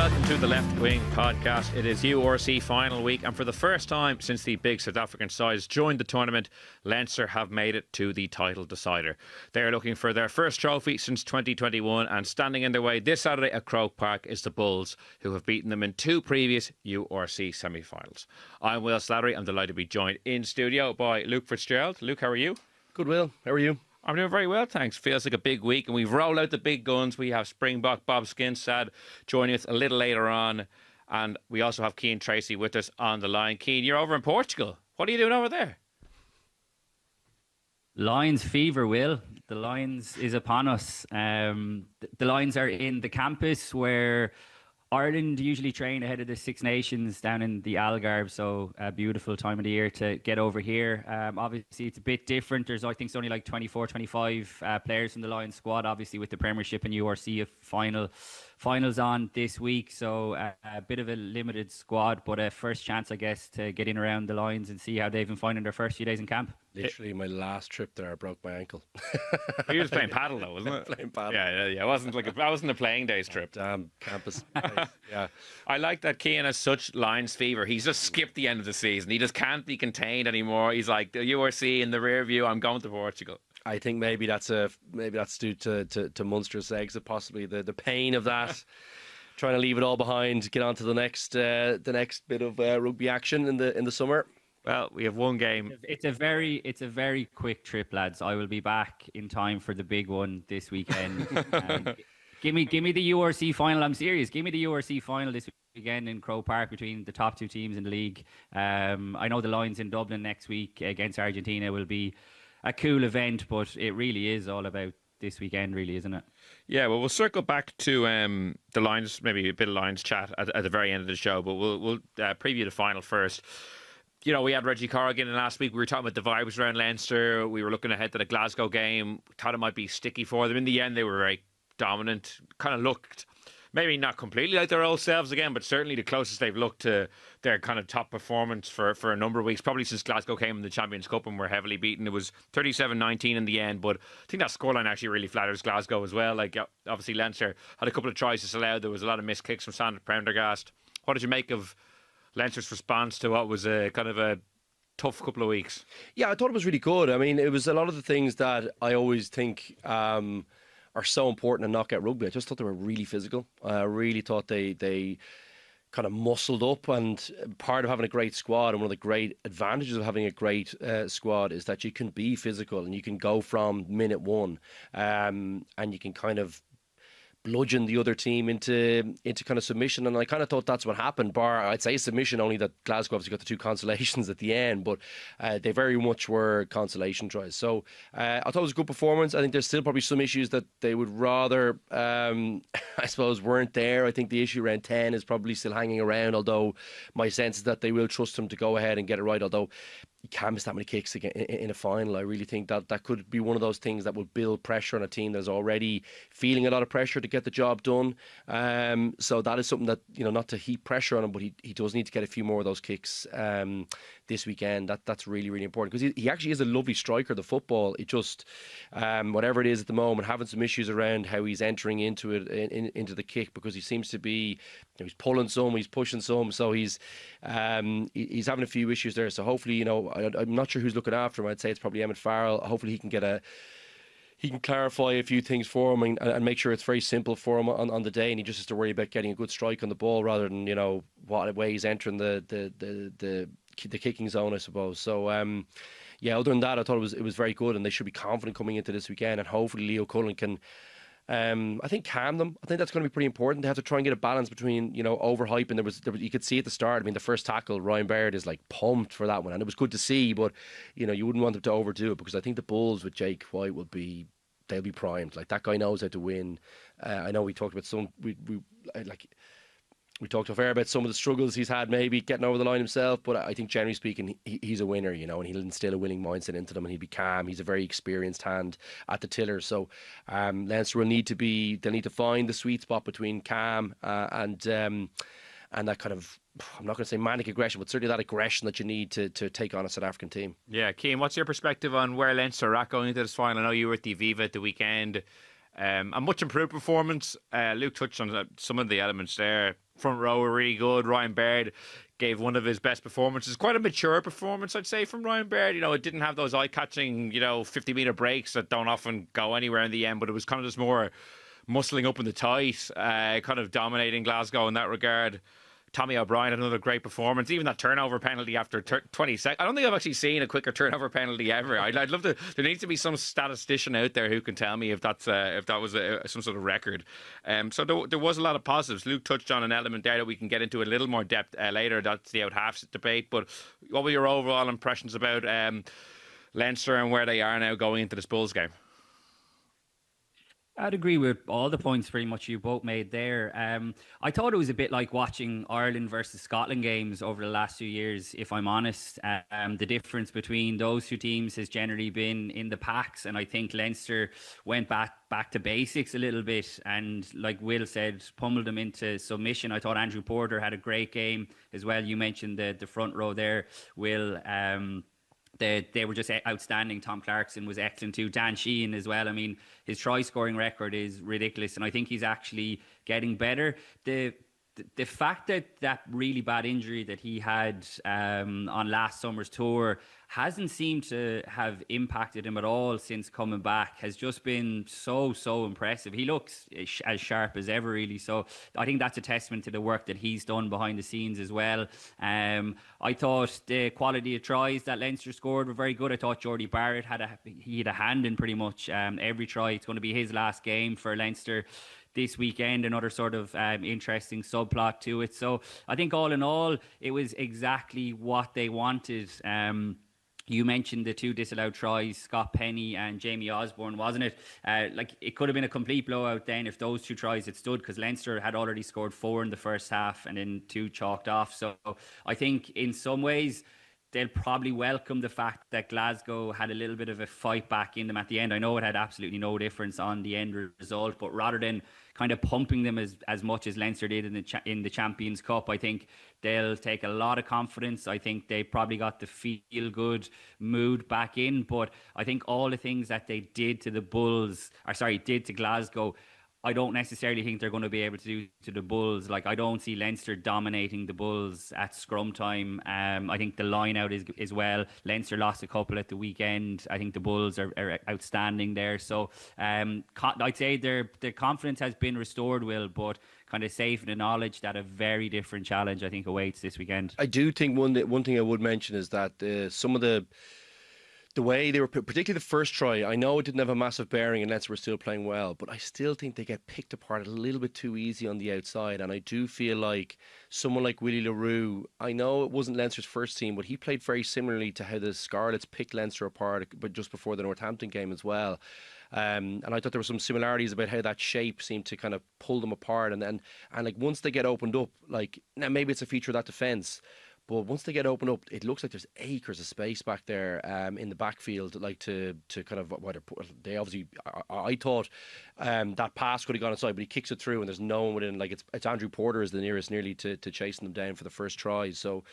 welcome to the Left Wing Podcast. It is URC final week, and for the first time since the big South African sides joined the tournament, Leinster have made it to the title decider. They are looking for their first trophy since 2021, and standing in their way this Saturday at Croke Park is the Bulls, who have beaten them in two previous URC semi-finals. I'm Will Slattery. I'm delighted to be joined in studio by Luke Fitzgerald. Luke, how are you? Good, Will. How are you? I'm doing very well, thanks. Feels like a big week, and we've rolled out the big guns. We have Springbok Bob Skinstad joining us a little later on, and we also have Cian Tracey with us on the line. Cian, you're over in Portugal. What are you doing over there? Lions fever, Will. The Lions is upon us. The Lions are in the campus where Ireland usually train ahead of the Six Nations down in the Algarve, so a beautiful time of the year to get over here. Obviously, it's a bit different. I think it's only like 24, 25 players from the Lions squad, obviously with the Premiership and URC finals on this week, so a bit of a limited squad, but a first chance, I guess, to get in around the Lions and see how they've been finding their first few days in camp. Literally, my last trip there, I broke my ankle. You was playing paddle, though, wasn't it? Playing paddle. Yeah. It wasn't like that wasn't a playing days trip. Damn campus. Yeah. I like that Cian has such Lions fever. He's just skipped the end of the season. He just can't be contained anymore. He's like, the URC in the rear view. I'm going to Portugal. I think maybe that's due to Munster's exit, possibly the pain of that. Trying to leave it all behind, get on to the next bit of rugby action in the summer. Well, we have one game. It's a very quick trip, lads. I will be back in time for the big one this weekend. Give me the URC final. I'm serious. Give me the URC final this weekend in Croke Park between the top two teams in the league. I know the Lions in Dublin next week against Argentina will be a cool event, but it really is all about this weekend, really, isn't it? Yeah, well, we'll circle back to the Lions, maybe a bit of Lions chat at the very end of the show, but we'll preview the final first. You know, we had Reggie Corrigan in last week. We were talking about the vibes around Leinster. We were looking ahead to the Glasgow game. Thought it might be sticky for them. In the end, they were very dominant. Kind of looked maybe not completely like their old selves again, but certainly the closest they've looked to their kind of top performance for a number of weeks, probably since Glasgow came in the Champions Cup and were heavily beaten. It was 37-19 in the end, but I think that scoreline actually really flatters Glasgow as well. Like, obviously Leinster had a couple of tries disallowed. There was a lot of missed kicks from Sam Prendergast. What did you make of Leinster's response to what was a kind of a tough couple of weeks? Yeah, I thought it was really good. I mean, it was a lot of the things that I always think are so important in knockout rugby. I just thought they were really physical. I really thought they kind of muscled up, and part of having a great squad and one of the great advantages of having a great squad is that you can be physical and you can go from minute one and you can kind of bludgeon the other team into kind of submission, and I kind of thought that's what happened. Bar, I'd say submission, only that Glasgow obviously got the two consolations at the end, but they very much were consolation tries. So I thought it was a good performance. I think there's still probably some issues that they would rather, I suppose, weren't there. I think the issue around 10 is probably still hanging around, although my sense is that they will trust him to go ahead and get it right, although you can't miss that many kicks in a final. I really think that could be one of those things that will build pressure on a team that's already feeling a lot of pressure to get the job done. So that is something that, you know, not to heap pressure on him, but he does need to get a few more of those kicks this weekend. That's really, really important, because he actually is a lovely striker, the football. It just, whatever it is at the moment, having some issues around how he's entering into it, into the kick, because he seems to be, you know, he's pulling some, he's pushing some, so he's having a few issues there. So hopefully, you know, I'm not sure who's looking after him. I'd say it's probably Emmett Farrell. Hopefully he can clarify a few things for him and make sure it's very simple for him on the day, and he just has to worry about getting a good strike on the ball rather than, you know, what way he's entering the kicking zone, I suppose. So yeah, other than that, I thought it was very good, and they should be confident coming into this weekend, and hopefully Leo Cullen can I think calm them. I think that's going to be pretty important. They have to try and get a balance between, you know, overhype, and there was you could see at the start. I mean, the first tackle, Ryan Baird is like pumped for that one, and it was good to see. But, you know, you wouldn't want them to overdo it, because I think the Bulls with Jake White they'll be primed. Like, that guy knows how to win. I know we talked about we talked a fair about some of the struggles he's had maybe getting over the line himself, but I think generally speaking he's a winner, you know, and he'll instill a winning mindset into them, and he'll be calm. He's a very experienced hand at the tiller. So Leinster they'll need to find the sweet spot between calm and that kind of, I'm not going to say manic aggression, but certainly that aggression that you need to take on a South African team. Yeah, Cian, what's your perspective on where Leinster are at going into this final? I know you were at the Aviva at the weekend. A much improved performance. Luke touched on some of the elements there. front row were really good. Ryan Baird gave one of his best performances. Quite a mature performance, I'd say, from Ryan Baird. It didn't have those eye-catching, 50-metre breaks that don't often go anywhere in the end, but it was kind of just more muscling up in the tight, kind of dominating Glasgow in that regard. Tommy O'Brien had another great performance. Even that turnover penalty after 20 seconds. I don't think I've actually seen a quicker turnover penalty ever. I'd love to. There needs to be some statistician out there who can tell me if that was some sort of record. So there was a lot of positives. Luke touched on an element there that we can get into a little more depth later. That's the out halves debate. But what were your overall impressions about Leinster and where they are now going into this Bulls game? I'd agree with all the points pretty much you both made there. I thought it was a bit like watching Ireland versus Scotland games over the last few years, if I'm honest. The difference between those two teams has generally been in the packs, and I think Leinster went back to basics a little bit and, like Will said, pummeled them into submission. I thought Andrew Porter had a great game as well. You mentioned the front row there, Will. They were just outstanding. Tom Clarkson was excellent too. Dan Sheehan as well. I mean, his try scoring record is ridiculous, and I think he's actually getting better. The fact that really bad injury that he had on last summer's tour hasn't seemed to have impacted him at all since coming back has just been so impressive. He looks as sharp as ever, really. So I think that's a testament to the work that he's done behind the scenes as well. I thought the quality of tries that Leinster scored were very good. I thought Jordy Barrett had a hand in pretty much every try. It's going to be his last game for Leinster this weekend, another sort of interesting subplot to it. So I think all in all, it was exactly what they wanted. You mentioned the two disallowed tries, Scott Penny and Jamie Osborne, wasn't it? It could have been a complete blowout then if those two tries had stood, because Leinster had already scored 4 in the first half and then 2 chalked off. So I think in some ways they'll probably welcome the fact that Glasgow had a little bit of a fight back in them at the end. I know it had absolutely no difference on the end result, but rather than kind of pumping them as much as Leinster did in the Champions Cup, I think they'll take a lot of confidence. I think they probably got the feel-good mood back in, but I think all the things that they did to did to Glasgow, I don't necessarily think they're going to be able to do to the Bulls. Like, I don't see Leinster dominating the Bulls at scrum time. I think the line out is as well. Leinster lost a couple at the weekend. I think the Bulls are outstanding there. So I'd say their confidence has been restored, Will, but kind of safe in the knowledge that a very different challenge, I think, awaits this weekend. I do think one thing I would mention is that some of the way they were, particularly the first try, I know it didn't have a massive bearing and Leinster were still playing well, but I still think they get picked apart a little bit too easy on the outside. And I do feel like someone like Willie Le Roux, I know it wasn't Leinster's first team, but he played very similarly to how the Scarlets picked Leinster apart, but just before the Northampton game as well. And I thought there were some similarities about how that shape seemed to kind of pull them apart. And like once they get opened up, like now maybe it's a feature of that defence, but once they get opened up, it looks like there's acres of space back there in the backfield, like to kind of they obviously. I thought that pass could have gone inside, but he kicks it through, and there's no one within. Like it's Andrew Porter is the nearest, nearly to chasing them down for the first try. So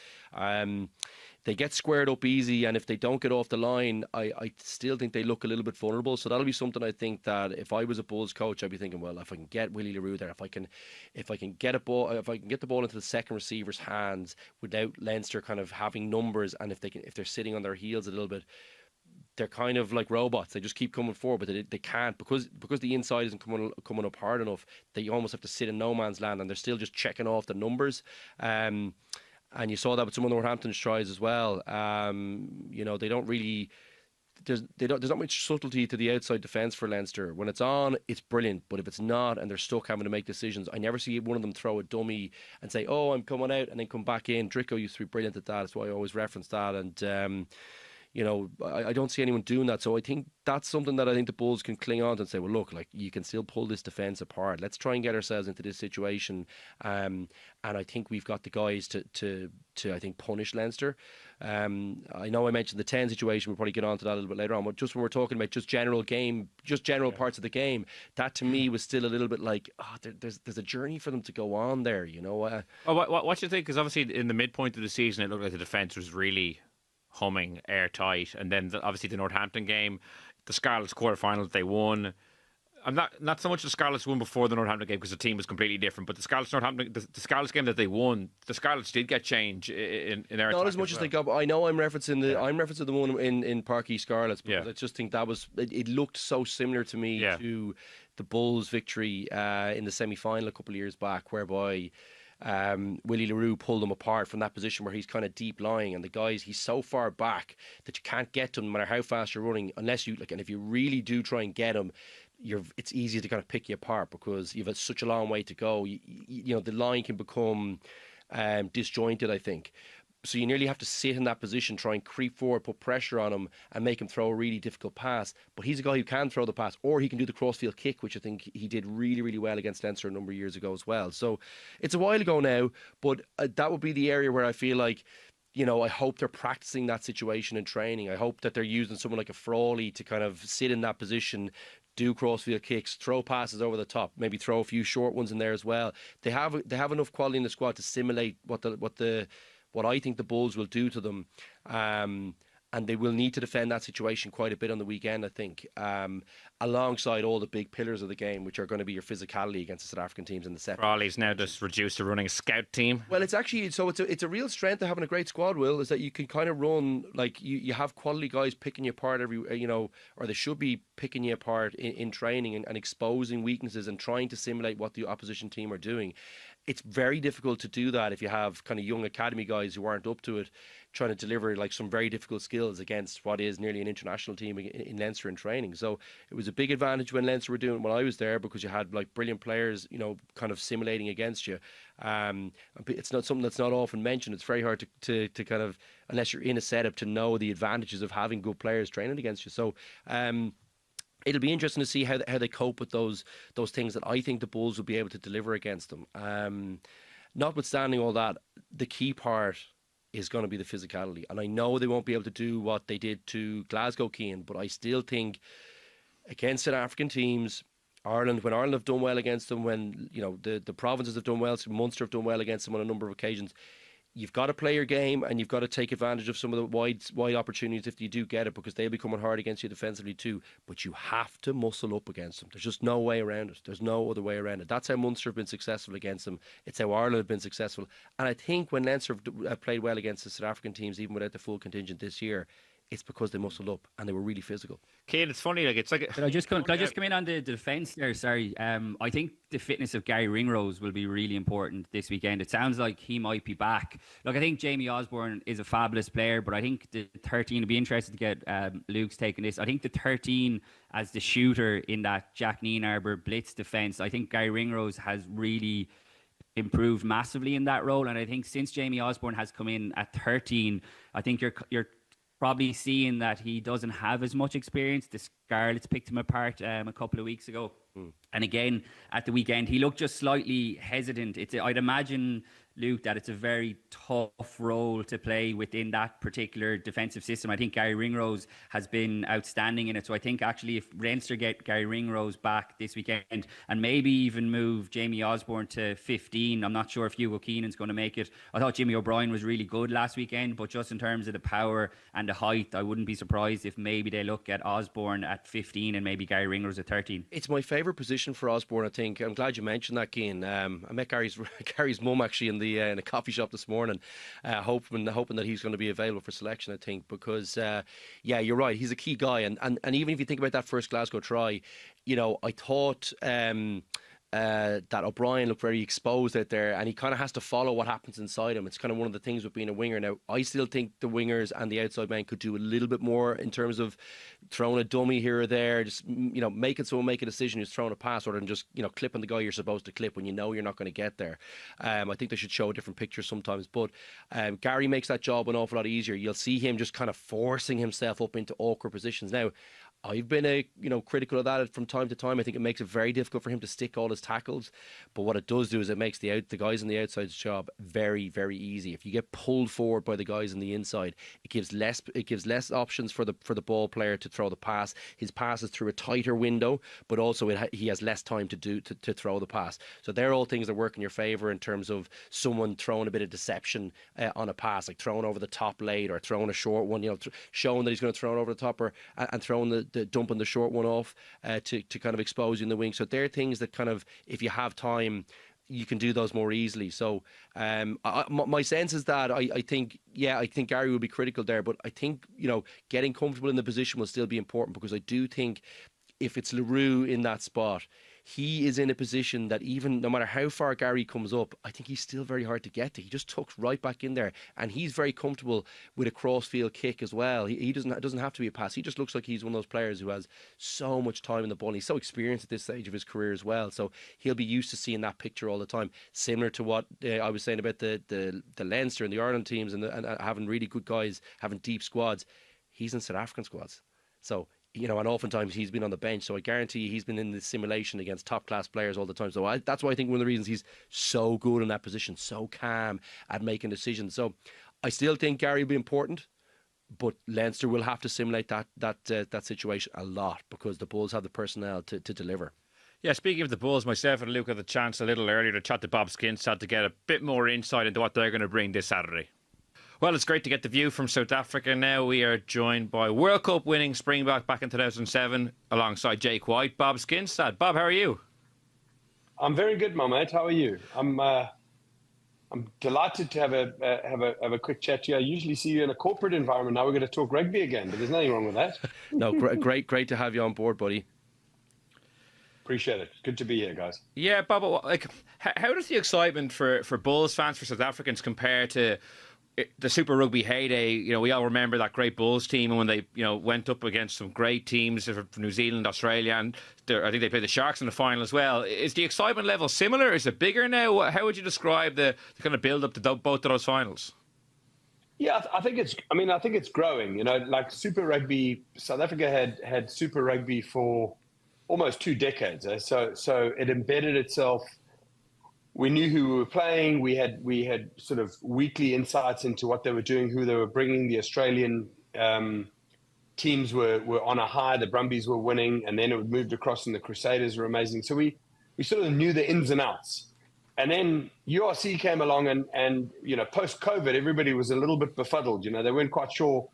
they get squared up easy, and if they don't get off the line, I still think they look a little bit vulnerable. So that'll be something I think that if I was a Bulls coach, I'd be thinking, well, if I can get Willie Le Roux there, if I can get the ball into the second receiver's hands without Leinster kind of having numbers, and if they're sitting on their heels a little bit, they're kind of like robots. They just keep coming forward, but they can't because the inside isn't coming up hard enough. They almost have to sit in no man's land, and they're still just checking off the numbers. And you saw that with some of Northampton's tries as well. They don't really. There's not much subtlety to the outside defence for Leinster. When it's on, it's brilliant. But if it's not, and they're stuck having to make decisions, I never see one of them throw a dummy and say, "Oh, I'm coming out," and then come back in. Dricko used to be brilliant at that. That's why I always reference that. And I don't see anyone doing that. So I think that's something that I think the Bulls can cling on to and say, well, look, like you can still pull this defence apart. Let's try and get ourselves into this situation. And I think we've got the guys to I think punish Leinster. I know I mentioned the 10 situation. We'll probably get on to that a little bit later on. But just when we're talking about just general parts of the game, that to me was still a little bit like, there's a journey for them to go on there. What do you think? Because obviously in the midpoint of the season, it looked like the defence was really humming, airtight, and then obviously the Northampton game, the Scarlets quarterfinals, they won. I'm not so much the Scarlets won before the Northampton game because the team was completely different. But the Scarlets game that they won, the Scarlets did get change in their not attack as much as well. they got. I know I'm referencing the one in Parky Scarlets because Yeah. I just think that it looked so similar to me to the Bulls' victory in the semi-final a couple of years back, whereby Willie Le Roux pulled them apart from that position where he's kind of deep lying, and the guys, he's so far back that you can't get to him no matter how fast you're running, unless you and if you really do try and get him, it's easy to kind of pick you apart because you've such a long way to go. You know, the line can become disjointed, I think. So you nearly have to sit in that position, try and creep forward, put pressure on him, and make him throw a really difficult pass. But he's a guy who can throw the pass, or he can do the crossfield kick, which I think he did really, really well against Leinster a number of years ago as well. So it's a while ago now, but that would be the area where I feel like, you know, I hope they're practicing that situation in training. I hope that they're using someone like a Farrell to kind of sit in that position, do crossfield kicks, throw passes over the top, maybe throw a few short ones in there as well. They have enough quality in the squad to simulate what I think the Bulls will do to them. And they will need to defend that situation quite a bit on the weekend, I think, alongside all the big pillars of the game, which are going to be your physicality against the South African teams in the set. Raleigh's now just reduced to running a scout team. Well, it's actually, so it's a real strength of having a great squad, Will, is that you can kind of run, like you have quality guys picking you apart or they should be picking you apart in training and exposing weaknesses and trying to simulate what the opposition team are doing. It's very difficult to do that if you have kind of young academy guys who aren't up to it, trying to deliver like some very difficult skills against what is nearly an international team in Leinster in training. So it was a big advantage when Leinster were doing it when I was there, because you had like brilliant players, you know, kind of simulating against you. It's not something that's not often mentioned. It's very hard to kind of, unless you're in a setup, to know the advantages of having good players training against you. So it'll be interesting to see how they cope with those things that I think the Bulls will be able to deliver against them. Notwithstanding all that, the key part is going to be the physicality. And I know they won't be able to do what they did to Glasgow, Cian, but I still think against South African teams, Ireland, when Ireland have done well against them, when you know the provinces have done well, so Munster have done well against them on a number of occasions, you've got to play your game and you've got to take advantage of some of the wide opportunities if you do get it, because they'll be coming hard against you defensively too. But you have to muscle up against them. There's just no way around it. There's no other way around it. That's how Munster have been successful against them. It's how Ireland have been successful. And I think when Leinster have played well against the South African teams, even without the full contingent this year, it's because they muscled up and they were really physical. Cian, it's funny, like it's like. Can I just come in on the defence there? Sorry, I think the fitness of Gary Ringrose will be really important this weekend. It sounds like he might be back. Look, I think Jamie Osborne is a fabulous player, but I think the 13 would be interested to get Luke's take on this. I think the 13 as the shooter in that Jack Nienarber blitz defence, I think Gary Ringrose has really improved massively in that role, and I think since Jamie Osborne has come in at 13, I think you're probably seeing that he doesn't have as much experience. The Scarlets picked him apart a couple of weeks ago. And again, at the weekend, he looked just slightly hesitant. I'd imagine, Luke, that it's a very tough role to play within that particular defensive system. I think Gary Ringrose has been outstanding in it. So I think actually if Leinster get Gary Ringrose back this weekend and maybe even move Jamie Osborne to 15, I'm not sure if Hugo Keenan's going to make it. I thought Jimmy O'Brien was really good last weekend, but just in terms of the power and the height, I wouldn't be surprised if maybe they look at Osborne at 15 and maybe Gary Ringrose at 13. It's my favourite position for Osborne, I think. I'm glad you mentioned that, Cian. I met Gary's mum actually in a coffee shop this morning, hoping that he's going to be available for selection, I think, because yeah, you're right, he's a key guy, and even if you think about that first Glasgow try, you know, I thought that O'Brien looked very exposed out there, and he kind of has to follow what happens inside him. It's kind of one of the things with being a winger. Now, I still think the wingers and the outside men could do a little bit more in terms of throwing a dummy here or there, just, you know, making someone make a decision who's throwing a pass, rather than just, you know, clipping the guy you're supposed to clip when you know you're not going to get there. I think they should show a different picture sometimes, but Gary makes that job an awful lot easier. You'll see him just kind of forcing himself up into awkward positions. Now, I've been critical of that from time to time. I think it makes it very difficult for him to stick all his tackles. But what it does do is it makes the guys on the outside's job very, very easy. If you get pulled forward by the guys on the inside, it gives less options for the ball player to throw the pass. His pass is through a tighter window, but also he has less time to throw the pass. So they're all things that work in your favour in terms of someone throwing a bit of deception on a pass, like throwing over the top late or throwing a short one, you know, showing that he's going to throw it over the top, and throwing the the dumping the short one off to kind of expose you in the wing. So they're things that kind of, if you have time, you can do those more easily. So my sense is that I think Gary will be critical there, but I think, getting comfortable in the position will still be important, because I do think if it's Le Roux in that spot, he is in a position that even no matter how far Gary comes up, I think he's still very hard to get to. He just tucks right back in there, and he's very comfortable with a cross-field kick as well. He doesn't have to be a pass. He just looks like he's one of those players who has so much time in the ball. And he's so experienced at this stage of his career as well, so he'll be used to seeing that picture all the time. Similar to what I was saying about the Leinster and the Ireland teams and having really good guys, having deep squads. He's in South African squads, so. And oftentimes he's been on the bench, so I guarantee he's been in the simulation against top-class players all the time. So that's why I think one of the reasons he's so good in that position, so calm at making decisions. So I still think Gary will be important, but Leinster will have to simulate that situation a lot, because the Bulls have the personnel to deliver. Yeah, speaking of the Bulls, myself and Luke had the chance a little earlier to chat to Bob Skinstad to get a bit more insight into what they're going to bring this Saturday. Well, it's great to get the view from South Africa now. We are joined by World Cup winning Springbok back in 2007 alongside Jake White, Bob Skinstad. Bob, how are you? I'm very good, my mate. How are you? I'm delighted to have a quick chat to you. I usually see you in a corporate environment. Now we're going to talk rugby again, but there's nothing wrong with that. No, great to have you on board, buddy. Appreciate it. Good to be here, guys. Yeah, Bob, how does the excitement for Bulls fans, for South Africans, compare to the Super Rugby heyday? We all remember that great Bulls team, and when they went up against some great teams from New Zealand, Australia, and I think they played the Sharks in the final as well. Is the excitement level similar? Is it bigger now? How would you describe the kind of build up to both of those finals? Yeah, I think it's growing. Like Super Rugby, South Africa had Super Rugby for almost 2 decades. So it embedded itself. We knew who we were playing. We had sort of weekly insights into what they were doing, who they were bringing. The Australian teams were on a high. The Brumbies were winning, and then it moved across, and the Crusaders were amazing. So we sort of knew the ins and outs. And then URC came along, and post-COVID, everybody was a little bit befuddled. They weren't quite sure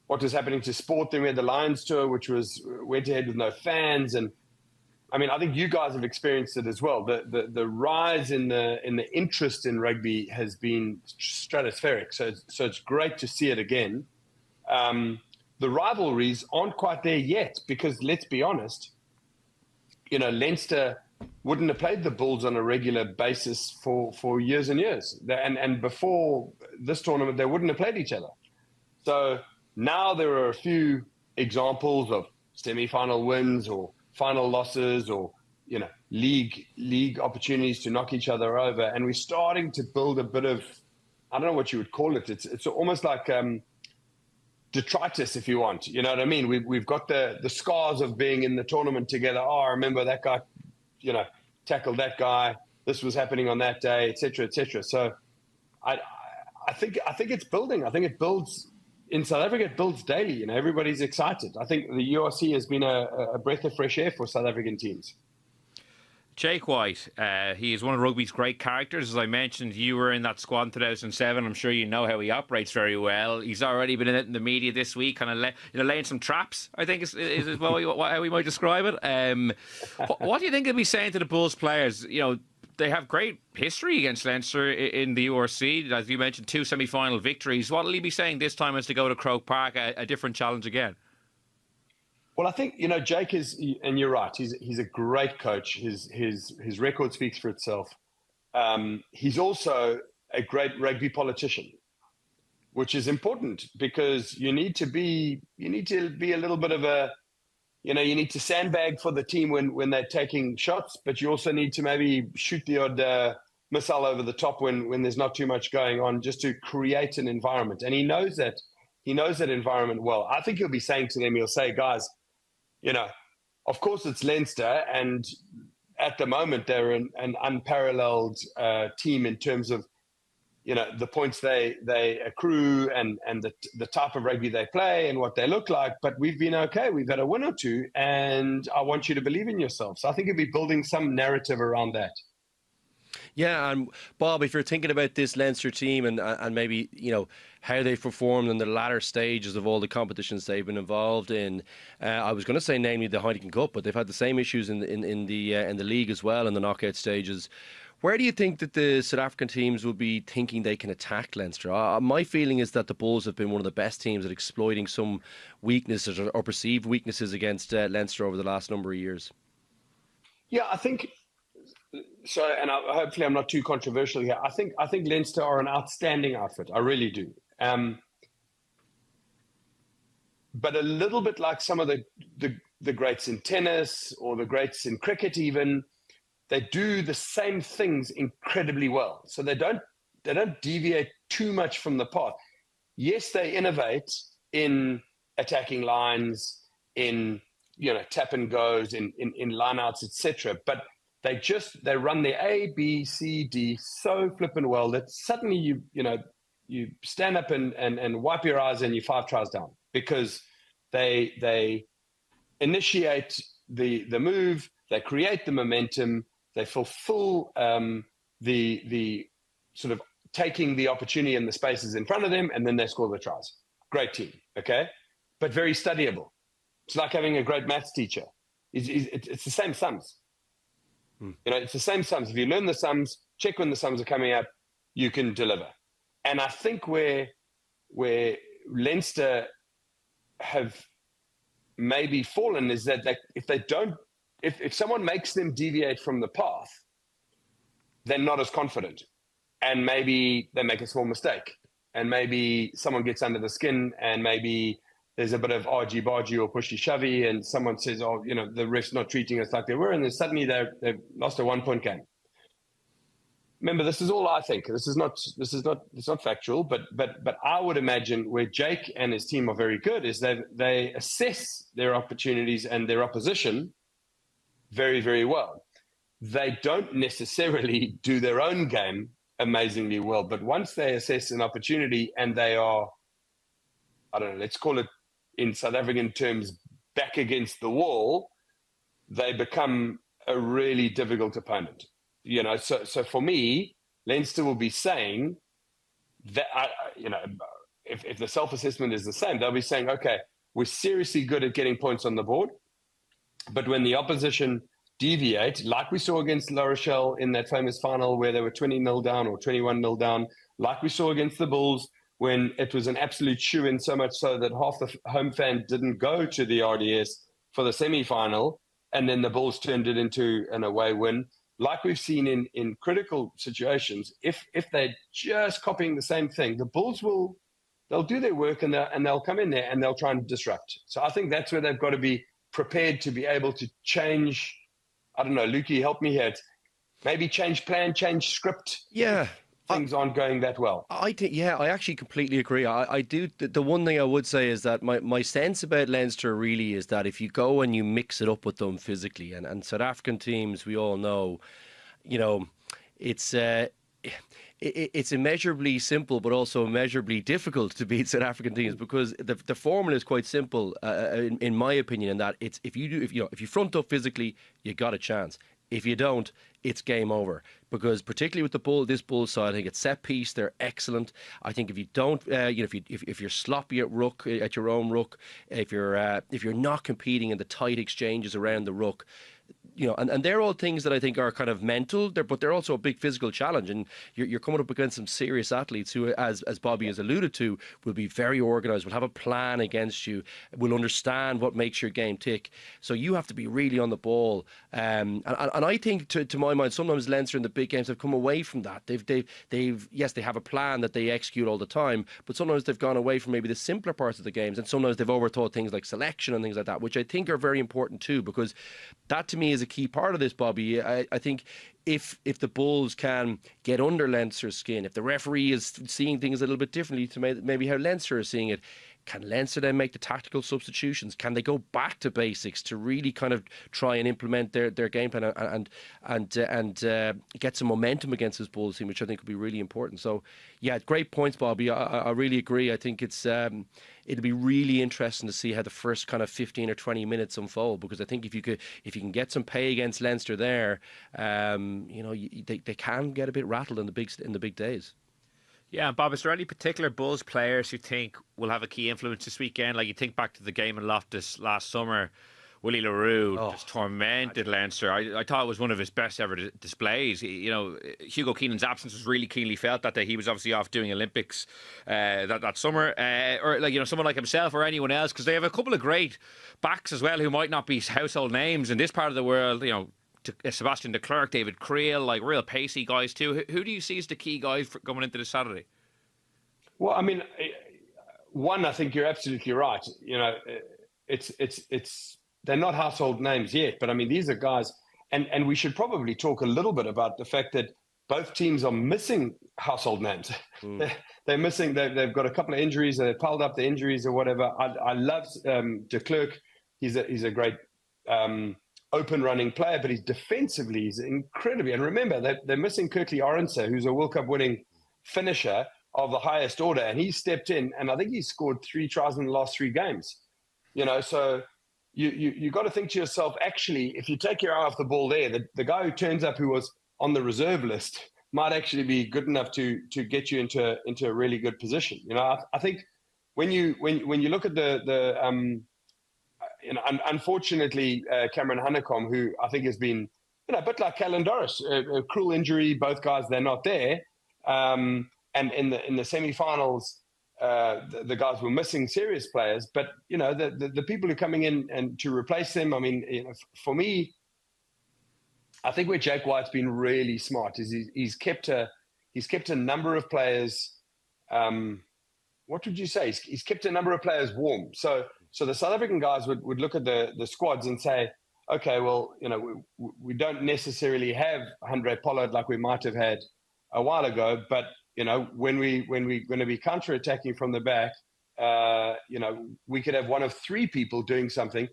what was happening to sport. Then we had the Lions tour, which went ahead with no fans, and I think you guys have experienced it as well. The rise in the interest in rugby has been stratospheric. So it's great to see it again. The rivalries aren't quite there yet, because let's be honest, Leinster wouldn't have played the Bulls on a regular basis for years and years. And before this tournament, they wouldn't have played each other. So now there are a few examples of semi-final wins or final losses, or league opportunities to knock each other over, and we're starting to build a bit of, I don't know what you would call it. It's almost like detritus, if you want. You know what I mean? We've got the scars of being in the tournament together. Oh, I remember that guy, tackled that guy. This was happening on that day, etc., etc. So I think it's building. I think it builds. In South Africa, it builds daily. Everybody's excited. I think the URC has been a breath of fresh air for South African teams. Jake White, he is one of rugby's great characters. As I mentioned, you were in that squad in 2007. I'm sure you know how he operates very well. He's already been in it in the media this week, kind of laying some traps, I think is how we might describe it. What do you think he'll be saying to the Bulls players? They have great history against Leinster in the URC. As you mentioned, 2 semi-final victories. What will he be saying this time as to go to Croke Park, a different challenge again? Well, I think, Jake is, and you're right, he's a great coach. His record speaks for itself. He's also a great rugby politician, which is important, because you need to be a little bit of a, you need to sandbag for the team when they're taking shots, but you also need to maybe shoot the odd missile over the top when there's not too much going on, just to create an environment. And he knows that environment well. I think he'll be saying to them, he'll say, guys, of course it's Leinster, and at the moment they're an unparalleled team in terms of, the points they accrue and the type of rugby they play and what they look like. But we've been okay. We've had a win or two, and I want you to believe in yourself. So I think he'll be building some narrative around that. Yeah, and Bob, if you're thinking about this Leinster team and maybe how they've performed in the latter stages of all the competitions they've been involved in, I was going to say namely the Heineken Cup, but they've had the same issues in the league as well in the knockout stages. Where do you think that the South African teams will be thinking they can attack Leinster? My feeling is that the Bulls have been one of the best teams at exploiting some weaknesses or perceived weaknesses against Leinster over the last number of years. Yeah, I think so, and hopefully I'm not too controversial here. I think Leinster are an outstanding outfit. I really do. But a little bit like some of the greats in tennis or the greats in cricket, even. They do the same things incredibly well. So they don't deviate too much from the path. Yes, they innovate in attacking lines, in tap and goes, in lineouts, etc. But they run the A, B, C, D so flippin' well that suddenly you stand up and wipe your eyes and you're 5 tries down, because they initiate the move, they create the momentum. They fulfill the sort of taking the opportunity and the spaces in front of them, and then they score the tries. Great team, okay? But very studyable. It's like having a great maths teacher. It's the same sums. It's the same sums. If you learn the sums, check when the sums are coming up, you can deliver. And I think where Leinster have maybe fallen is that if someone makes them deviate from the path, they're not as confident. And maybe they make a small mistake. And maybe someone gets under the skin, and maybe there's a bit of argy-bargy or pushy-shovey, and someone says, the ref's not treating us like they were, and then suddenly they've lost a 1-point game. Remember, this is all I think. It's not factual, but I would imagine where Jake and his team are very good is that they assess their opportunities and their opposition very, very well. They don't necessarily do their own game amazingly well, but once they assess an opportunity and they are, I don't know, let's call it in South African terms, back against the wall, they become a really difficult opponent. So for me, Leinster will be saying that, if the self-assessment is the same, they'll be saying, okay, we're seriously good at getting points on the board. But when the opposition deviate, like we saw against La Rochelle in that famous final where they were 20-0 down or 21-0 down, like we saw against the Bulls when it was an absolute shoe-in, so much so that half the home fan didn't go to the RDS for the semi-final, and then the Bulls turned it into an away win. Like we've seen in critical situations, if they're just copying the same thing, the Bulls they'll do their work and they'll come in there and they'll try and disrupt. So I think that's where they've got to be prepared to be able to change. I don't know, Lukey, help me here. Maybe change plan, change script. Yeah. Things aren't going that well. I actually completely agree. I do. The one thing I would say is that my sense about Leinster really is that if you go and you mix it up with them physically, and South African teams, we all know, it's immeasurably simple, but also immeasurably difficult to beat South African teams, because the formula is quite simple, in my opinion. In that it's if you front up physically, you got a chance. If you don't, it's game over. Because particularly with this Bull side, I think it's set piece, they're excellent. I think if you don't, if you're sloppy at ruck, at your own ruck, if you're not competing in the tight exchanges around the ruck, and they're all things that I think are kind of mental, but they're also a big physical challenge. And you're coming up against some serious athletes who, as Bobby has alluded to, will be very organised, will have a plan against you, will understand what makes your game tick. So you have to be really on the ball. And I think, to my mind, sometimes Leinster in the big games have come away from that. Yes, they have a plan that they execute all the time, but sometimes they've gone away from maybe the simpler parts of the games, and sometimes they've overthought things like selection and things like that, which I think are very important too, because that to me is a key part of this, Bobby. I think if the Bulls can get under Leinster's skin, if the referee is seeing things a little bit differently to maybe how Leinster is seeing it, Can Leinster then make the tactical substitutions? Can they go back to basics to really kind of try and implement their game plan and get some momentum against this Bulls team, which I think would be really important. So, yeah, great points, Bobby. I really agree. I think it'll be really interesting to see how the first kind of 15 or 20 minutes unfold, because I think if you can get some pay against Leinster there, they can get a bit rattled in the big days. Yeah, Bob, is there any particular Bulls players you think will have a key influence this weekend? Like, you think back to the game in Loftus last summer, Willie Le Roux just tormented Leinster. I thought it was one of his best ever displays. Hugo Keenan's absence was really keenly felt that day. He was obviously off doing Olympics that summer. Or someone like himself or anyone else, because they have a couple of great backs as well who might not be household names in this part of the world. Sebastian de Klerk, David Creel, like real pacey guys too. Who do you see as the key guys for going into this Saturday? Well, I mean, one, I think you're absolutely right. They're not household names yet, but I mean, these are guys, and we should probably talk a little bit about the fact that both teams are missing household names. They're missing. They've got a couple of injuries, and they've piled up the injuries or whatever. I love de Klerk. He's a great open running player, but defensively he's incredibly. And remember, they're missing Kirkley Orense, who's a World Cup winning finisher of the highest order, and he stepped in, and I think he scored 3 tries in the last 3 games. So you got to think to yourself, actually, if you take your eye off the ball there, the guy who turns up who was on the reserve list might actually be good enough to get you into a really good position. I think when you look at unfortunately, Cameron Honeycomb, who I think has been, a bit like Callan Doris, a cruel injury. Both guys, they're not there. And in the semi-finals, the guys were missing serious players. But the people who are coming in and to replace them. I mean, for me, I think where Jake White's been really smart is he's kept a number of players. What would you say? He's kept a number of players warm. So the South African guys would look at the squads and say, okay, well, we don't necessarily have Andre Pollard like we might have had a while ago, but when we're going to be counter-attacking from the back, we could have one of 3 people doing something.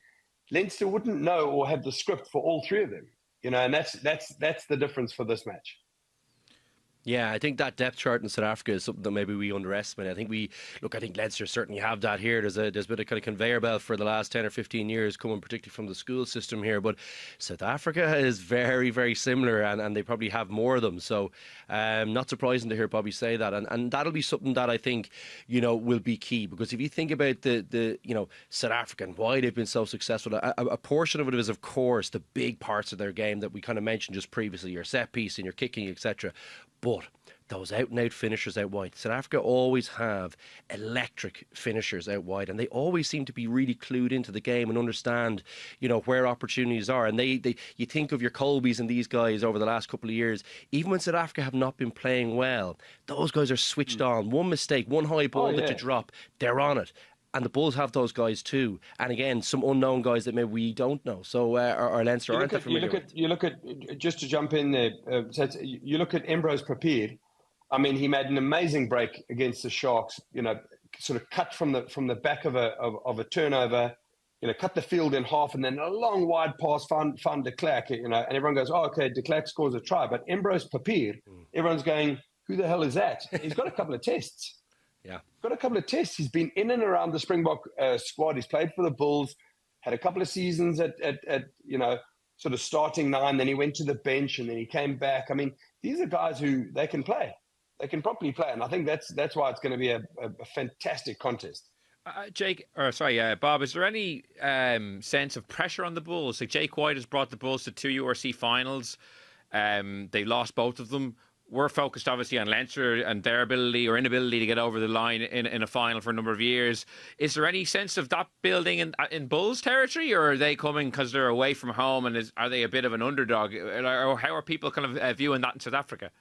Leinster wouldn't know or have the script for all 3 of them, and that's the difference for this match. Yeah, I think that depth chart in South Africa is something that maybe we underestimate. I think Leinster certainly have that here. There's been a kind of conveyor belt for the last 10 or 15 years coming particularly from the school system here, but South Africa is very, very similar, and they probably have more of them. So not surprising to hear Bobby say that, and that'll be something that I think will be key, because if you think about the South Africa and why they've been so successful, a portion of it is, of course, the big parts of their game that we kind of mentioned just previously, your set piece and your kicking, etc. But those out-and-out finishers out wide, South Africa always have electric finishers out wide, and they always seem to be really clued into the game and understand, where opportunities are. And you think of your Colbys and these guys over the last couple of years, even when South Africa have not been playing well, those guys are switched on. One mistake, one high ball that you drop, they're on it. And the Bulls have those guys too. And again, some unknown guys that maybe we don't know. So our Leinster aren't that familiar. You look at, just to jump in there, you look at Ringrose prepared. I mean, he made an amazing break against the Sharks, sort of cut from the back of a turnover, cut the field in half, and then a long wide pass found de Klerk, and everyone goes, oh, okay, de Klerk scores a try. But Ringrose prepared, everyone's going, who the hell is that? He's got a couple of tests. Yeah, got a couple of tests. He's been in and around the Springbok squad. He's played for the Bulls, had a couple of seasons at sort of starting 9. Then he went to the bench and then he came back. I mean, these are guys who they can play. They can properly play, and I think that's why it's going to be a fantastic contest. Bob, is there any sense of pressure on the Bulls? Like, Jake White has brought the Bulls to 2 URC finals. They lost both of them. We're focused obviously on Leinster and their ability or inability to get over the line in a final for a number of years. Is there any sense of that building in Bulls territory, or are they coming because they're away from home, and are they a bit of an underdog? Or how are people kind of viewing that in South Africa?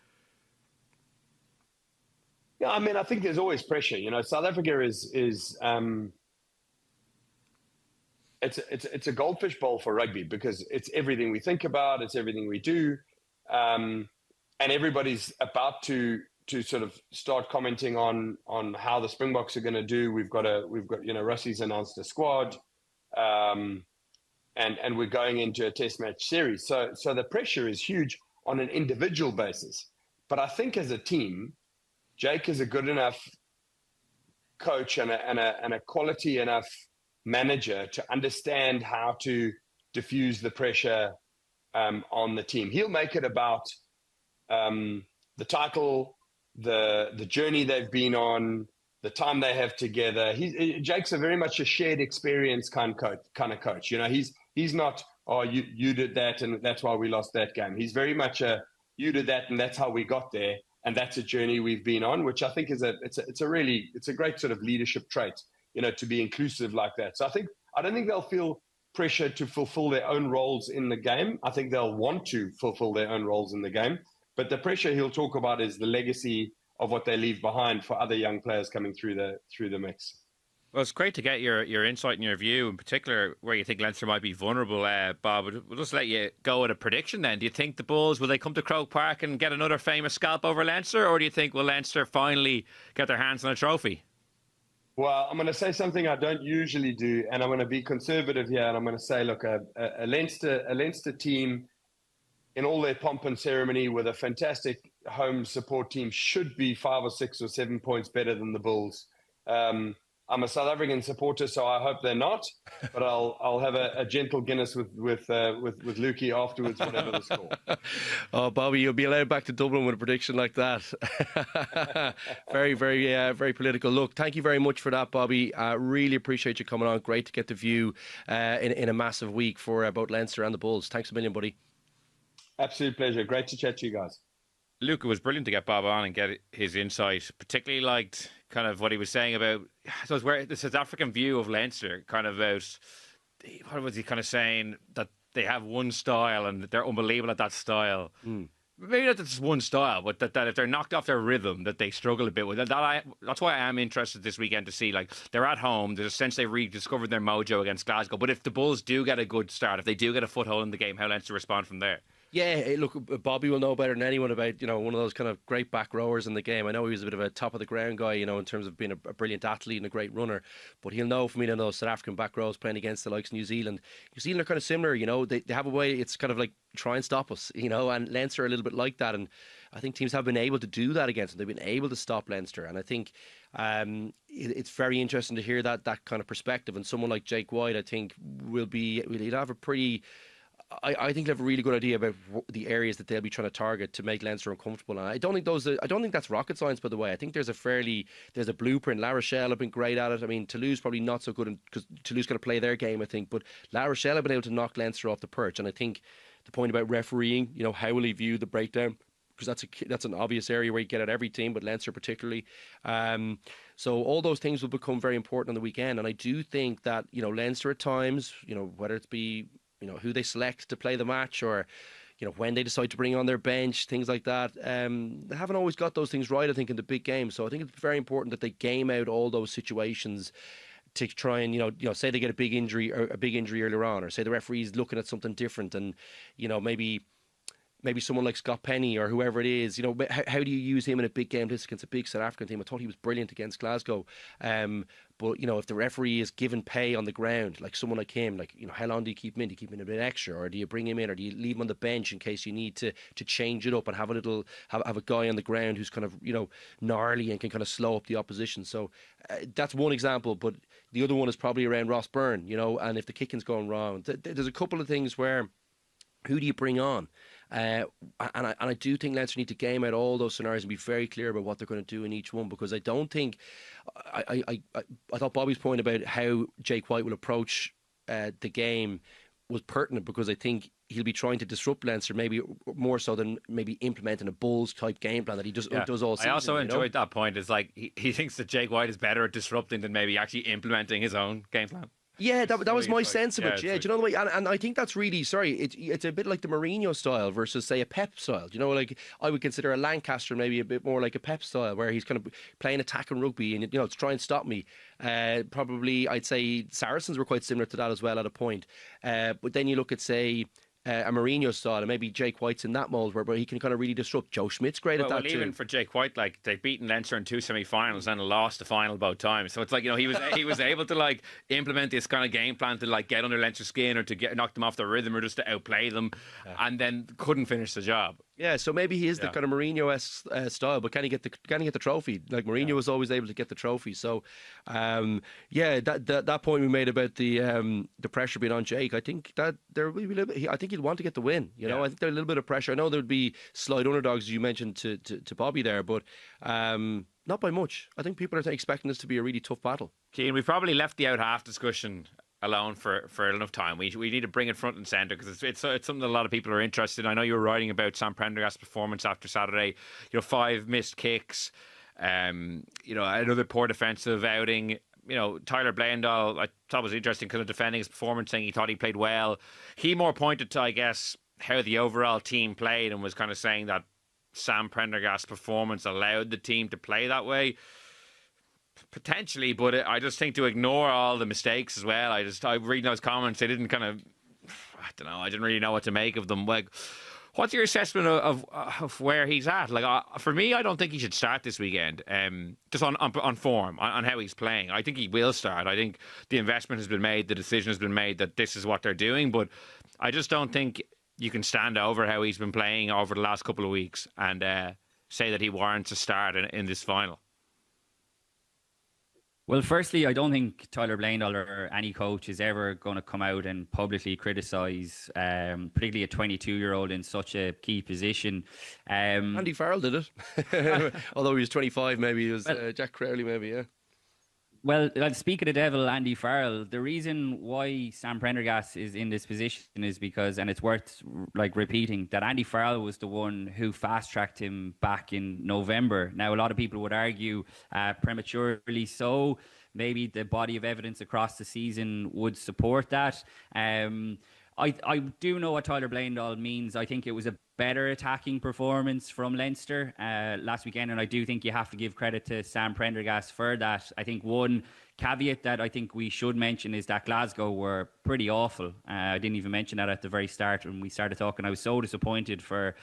Yeah, I mean, I think there's always pressure. South Africa is it's a goldfish bowl for rugby, because it's everything we think about, it's everything we do. And everybody's about to to sort of start commenting on how the Springboks are going to do. We've got Russie's announced a squad, and we're going into a Test match series. So the pressure is huge on an individual basis. But I think as a team, Jake is a good enough coach and a quality enough manager to understand how to diffuse the pressure on the team. He'll make it about the title, the journey they've been on, the time they have together. Jake's a very much a shared experience kind of coach. He's not, oh, you did that and that's why we lost that game. He's very much you did that and that's how we got there, and that's a journey we've been on, which I think is it's a great sort of leadership trait, to be inclusive like that. So I don't think they'll feel pressure to fulfill their own roles in the game. I think they'll want to fulfill their own roles in the game. But the pressure he'll talk about is the legacy of what they leave behind for other young players coming through the mix. Well, it's great to get your insight and your view, in particular where you think Leinster might be vulnerable, Bob. We'll just let you go with a prediction then. Do you think the Bulls, will they come to Croke Park and get another famous scalp over Leinster, or do you think will Leinster finally get their hands on a trophy? Well, I'm going to say something I don't usually do, and I'm going to be conservative here, and I'm going to say, look, a Leinster team in all their pomp and ceremony with a fantastic home support team should be 5 or 6 or 7 points better than the Bulls. I'm a South African supporter, so I hope they're not. But I'll have a gentle Guinness with Lukey afterwards, whatever the score. Oh, Bobby, you'll be allowed back to Dublin with a prediction like that. Very, very, very political. Look, thank you very much for that, Bobby. Really appreciate you coming on. Great to get the view in a massive week for both Leinster and the Bulls. Thanks a million, buddy. Absolute pleasure. Great to chat to you guys. Luke, it was brilliant to get Bob on and get his insight. Particularly liked kind of what he was saying about, I suppose, where the South African view of Leinster, kind of about, what was he kind of saying, that they have one style and they're unbelievable at that style. Maybe not just one style, but that if they're knocked off their rhythm, that they struggle a bit with. That's why I am interested this weekend to see, like, they're at home. There's a sense they've rediscovered their mojo against Glasgow. But if the Bulls do get a good start, if they do get a foothold in the game, how Leinster respond from there? Yeah, look, Bobby will know better than anyone about, one of those kind of great back rowers in the game. I know he was a bit of a top of the ground guy, in terms of being a brilliant athlete and a great runner. But he'll know, for me, to know South African back rows playing against the likes of New Zealand. New Zealand are kind of similar, they have a way, it's kind of like, try and stop us, and Leinster are a little bit like that. And I think teams have been able to do that against them. They've been able to stop Leinster. And I think it's very interesting to hear that kind of perspective. And someone like Jake White, I think, he'll have a pretty... I think they have a really good idea about the areas that they'll be trying to target to make Leinster uncomfortable. And I don't think that's rocket science, by the way. I think there's a blueprint. La Rochelle have been great at it. I mean, Toulouse probably not so good because Toulouse got to play their game, I think. But La Rochelle have been able to knock Leinster off the perch. And I think the point about refereeing, how will he view the breakdown? Because that's an obvious area where you get at every team, but Leinster particularly. So all those things will become very important on the weekend. And I do think that, Leinster at times, whether it be who they select to play the match, or when they decide to bring on their bench, things like that. They haven't always got those things right, I think, in the big game. So I think it's very important that they game out all those situations to try and say they get a big injury earlier on, or say the referee's looking at something different, and maybe someone like Scott Penny or whoever it is, how do you use him in a big game this against a big South African team? I thought he was brilliant against Glasgow. But, if the referee is given pay on the ground, like someone like him, how long do you keep him in? Do you keep him in a bit extra, or do you bring him in, or do you leave him on the bench in case you need to change it up and have a guy on the ground who's kind of, gnarly and can kind of slow up the opposition? So that's one example, but the other one is probably around Ross Byrne, and if the kicking's going wrong. There's a couple of things where, who do you bring on? And I do think Leinster need to game out all those scenarios and be very clear about what they're going to do in each one, because I don't think I thought Bobby's point about how Jake White will approach the game was pertinent, because I think he'll be trying to disrupt Leinster maybe more so than maybe implementing a Bulls type game plan that he does all season. I also enjoyed that point. It's like he thinks that Jake White is better at disrupting than maybe actually implementing his own game plan. Yeah, that was my sense of it. Yeah, do you know the way? And I think that's really, it's a bit like the Mourinho style versus, say, a Pep style. Like I would consider a Lancaster maybe a bit more like a Pep style, where he's kind of playing attacking rugby and, to try and stop me. Probably, I'd say Saracens were quite similar to that as well at a point. But then you look at, say, a Mourinho style, and maybe Jake White's in that mould where he can kind of really disrupt. Joe Schmidt's great at that too. Even for Jake White, like they've beaten Leinster in 2 semi-finals and lost the final both times. So it's like, he was able to like implement this kind of game plan to like get under Leinster's skin or to knock them off their rhythm or just to outplay them, and then couldn't finish the job. Yeah, so maybe he is the kind of Mourinho-esque style, but can he get the trophy? Like Mourinho was always able to get the trophy. So, that point we made about the pressure being on Jake, I think that there will be I think he'd want to get the win. I think there's a little bit of pressure. I know there would be slight underdogs, as you mentioned to Bobby there, but not by much. I think people are expecting this to be a really tough battle. Cian, we've probably left the out half discussion alone for enough time. We need to bring it front and centre because it's something that a lot of people are interested in. I know you were writing about Sam Prendergast's performance after Saturday. 5 missed kicks. Another poor defensive outing. Tyler Blandall, I thought was interesting kind of defending his performance, saying he thought he played well. He more pointed to, I guess, how the overall team played and was kind of saying that Sam Prendergast's performance allowed the team to play that way. Potentially, but I just think to ignore all the mistakes as well. I reading those comments, they didn't kind of, I don't know, I didn't really know what to make of them. Like, what's your assessment of where he's at? Like, for me, I don't think he should start this weekend. Just on form, on how he's playing. I think he will start. I think the investment has been made, the decision has been made that this is what they're doing. But I just don't think you can stand over how he's been playing over the last couple of weeks and say that he warrants a start in this final. Well, firstly, I don't think Tyler Blandall or any coach is ever going to come out and publicly criticise, particularly a 22-year-old in such a key position. Andy Farrell did it. Although he was 25, maybe he was Jack Crowley, maybe, yeah. Well, speak of the devil, Andy Farrell, the reason why Sam Prendergast is in this position is because, and it's worth repeating, that Andy Farrell was the one who fast-tracked him back in November. Now, a lot of people would argue prematurely so. Maybe the body of evidence across the season would support that. I do know what Tyler Blandall means. I think it was a better attacking performance from Leinster last weekend, and I do think you have to give credit to Sam Prendergast for that. I think one caveat that I think we should mention is that Glasgow were pretty awful. I didn't even mention that at the very start when we started talking. I was so disappointed for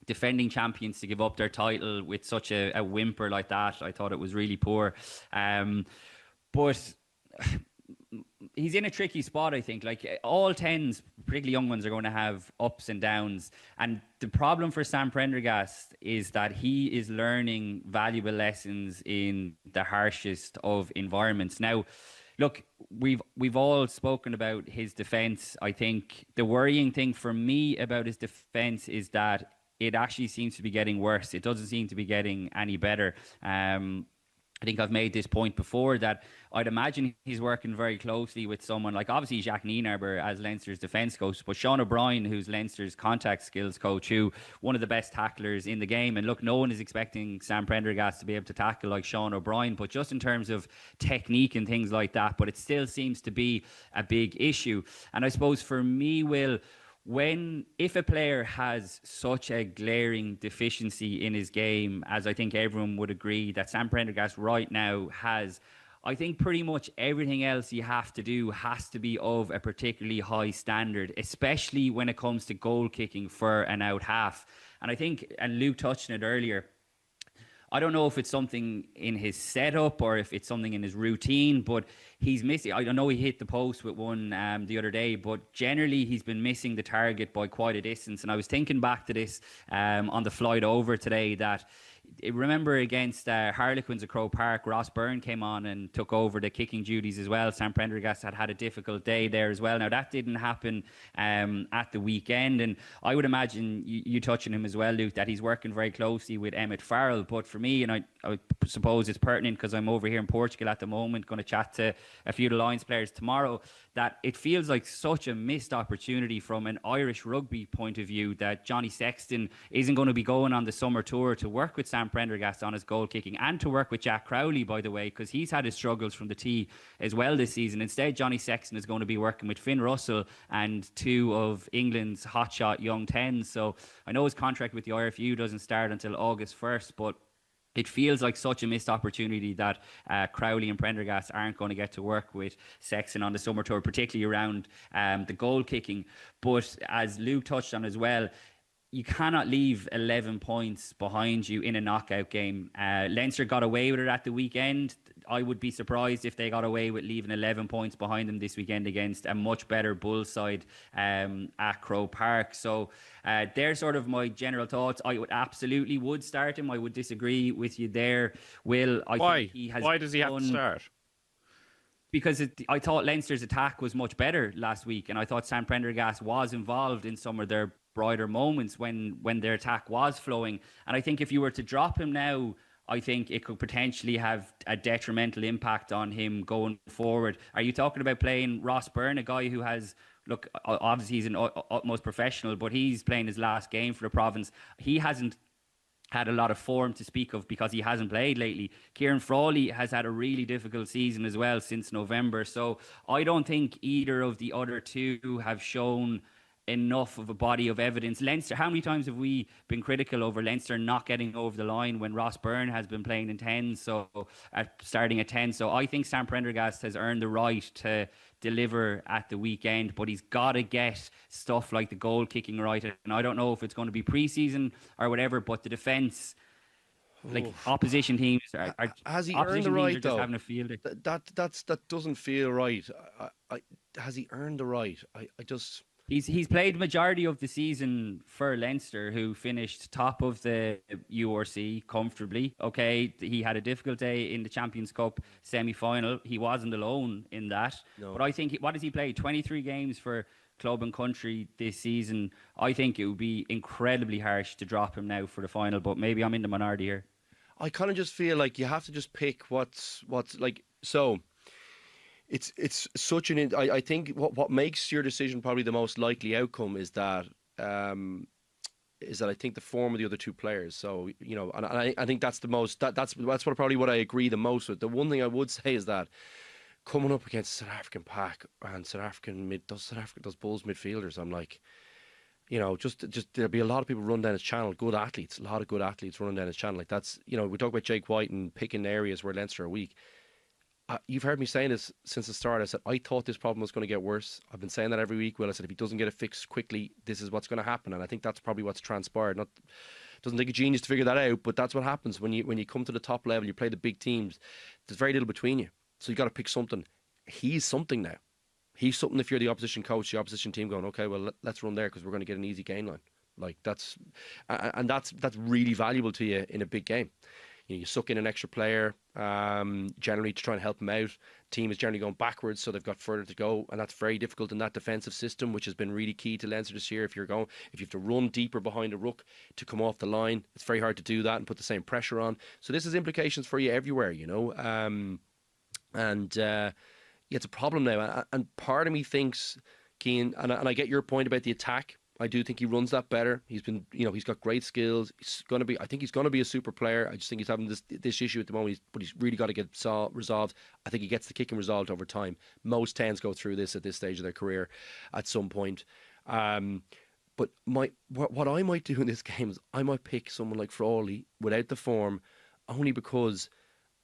defending champions to give up their title with such a whimper like that. I thought it was really poor. But he's in a tricky spot, I think. Like, all 10s, particularly young ones, are going to have ups and downs. And the problem for Sam Prendergast is that he is learning valuable lessons in the harshest of environments. Now, look, we've all spoken about his defence. I think the worrying thing for me about his defence is that it actually seems to be getting worse. It doesn't seem to be getting any better. I think I've made this point before that I'd imagine he's working very closely with someone like, obviously, Jacques Nienaber as Leinster's defence coach, but Sean O'Brien, who's Leinster's contact skills coach, who one of the best tacklers in the game. And look, no one is expecting Sam Prendergast to be able to tackle like Sean O'Brien, but just in terms of technique and things like that. But it still seems to be a big issue. And I suppose for me, Will, if a player has such a glaring deficiency in his game, as I think everyone would agree that Sam Prendergast right now has, I think pretty much everything else you have to do has to be of a particularly high standard, especially when it comes to goal kicking for an out half. And I think, and Luke touched on it earlier, I don't know if it's something in his setup or if it's something in his routine, but he's missing. I don't know, he hit the post with one the other day, but generally he's been missing the target by quite a distance. And I was thinking back to this on the flight over today that remember against Harlequins at Croke Park, Ross Byrne came on and took over the kicking duties as well. Sam Prendergast had a difficult day there as well. Now, that didn't happen at the weekend, and I would imagine you touching him as well, Luke, that he's working very closely with Emmett Farrell. But for me, and I suppose it's pertinent because I'm over here in Portugal at the moment, going to chat to a few of the Lions players tomorrow, that it feels like such a missed opportunity from an Irish rugby point of view that Johnny Sexton isn't going to be going on the summer tour to work with Sam Prendergast on his goal kicking and to work with Jack Crowley, by the way, because he's had his struggles from the tee as well this season. Instead, Johnny Sexton is going to be working with Finn Russell and two of England's hotshot young 10s. So I know his contract with the IRFU doesn't start until August 1st, but it feels like such a missed opportunity that Crowley and Prendergast aren't going to get to work with Sexton on the summer tour, particularly around the goal kicking. But as Luke touched on as well, you cannot leave 11 points behind you in a knockout game. Leinster got away with it at the weekend. I would be surprised if they got away with leaving 11 points behind them this weekend against a much better Bulls side at Croke Park. So they're sort of my general thoughts. I would absolutely would start him. I would disagree with you there, Will. Why? Why does he have to start? Because I thought Leinster's attack was much better last week, and I thought Sam Prendergast was involved in some of their brighter moments when their attack was flowing. And I think if you were to drop him now, I think it could potentially have a detrimental impact on him going forward. Are you talking about playing Ross Byrne, a guy who has, look, obviously he's an utmost professional, but he's playing his last game for the province. He hasn't had a lot of form to speak of because he hasn't played lately. Kieran Frawley has had a really difficult season as well since November. So I don't think either of the other two have shown enough of a body of evidence. Leinster, how many times have we been critical over Leinster not getting over the line when Ross Byrne has been playing in 10, so starting at 10? So I think Sam Prendergast has earned the right to deliver at the weekend, but he's got to get stuff like the goal kicking right. And I don't know if it's going to be pre-season or whatever, but the defence, like opposition teams are has he earned the right though? Having a field day. That doesn't feel right. Has he earned the right? I just. He's played majority of the season for Leinster, who finished top of the URC comfortably. Okay, he had a difficult day in the Champions Cup semi-final. He wasn't alone in that. No. But I think, what has he played? 23 games for club and country this season. I think it would be incredibly harsh to drop him now for the final, but maybe I'm in the minority here. I kind of just feel like you have to just pick what's like, so... It's such an. I think what makes your decision probably the most likely outcome is that I think the form of the other two players. So and I think that's the most that's probably what I agree the most with. The one thing I would say is that coming up against South African pack and those Bulls midfielders, I'm like, just there'll be a lot of people run down his channel. Good athletes, a lot of good athletes running down his channel. Like that's we talk about Jake White and picking areas where Leinster are weak. You've heard me saying this since the start. I said, I thought this problem was going to get worse. I've been saying that every week. Well, I said, if he doesn't get it fixed quickly, this is what's going to happen. And I think that's probably what's transpired. Doesn't take a genius to figure that out, but that's what happens when you come to the top level, you play the big teams. There's very little between you. So you got to pick something. He's something now. He's something if you're the opposition coach, the opposition team going, okay, well, let's run there because we're going to get an easy gain line. Like that's really valuable to you in a big game. You suck in an extra player generally to try and help them out. Team is generally going backwards, so they've got further to go, and that's very difficult in that defensive system, which has been really key to Leinster this year. If you have to run deeper behind a ruck to come off the line, it's very hard to do that and put the same pressure on. So this has implications for you everywhere, it's a problem now. And part of me thinks, Cian, and I get your point about the attack. I do think he runs that better. He's been, he's got great skills. I think he's going to be a super player. I just think he's having this issue at the moment, but he's really got to get resolved. I think he gets the kicking resolved over time. Most 10s go through this at this stage of their career at some point. But what I might do in this game is I might pick someone like Frawley without the form, only because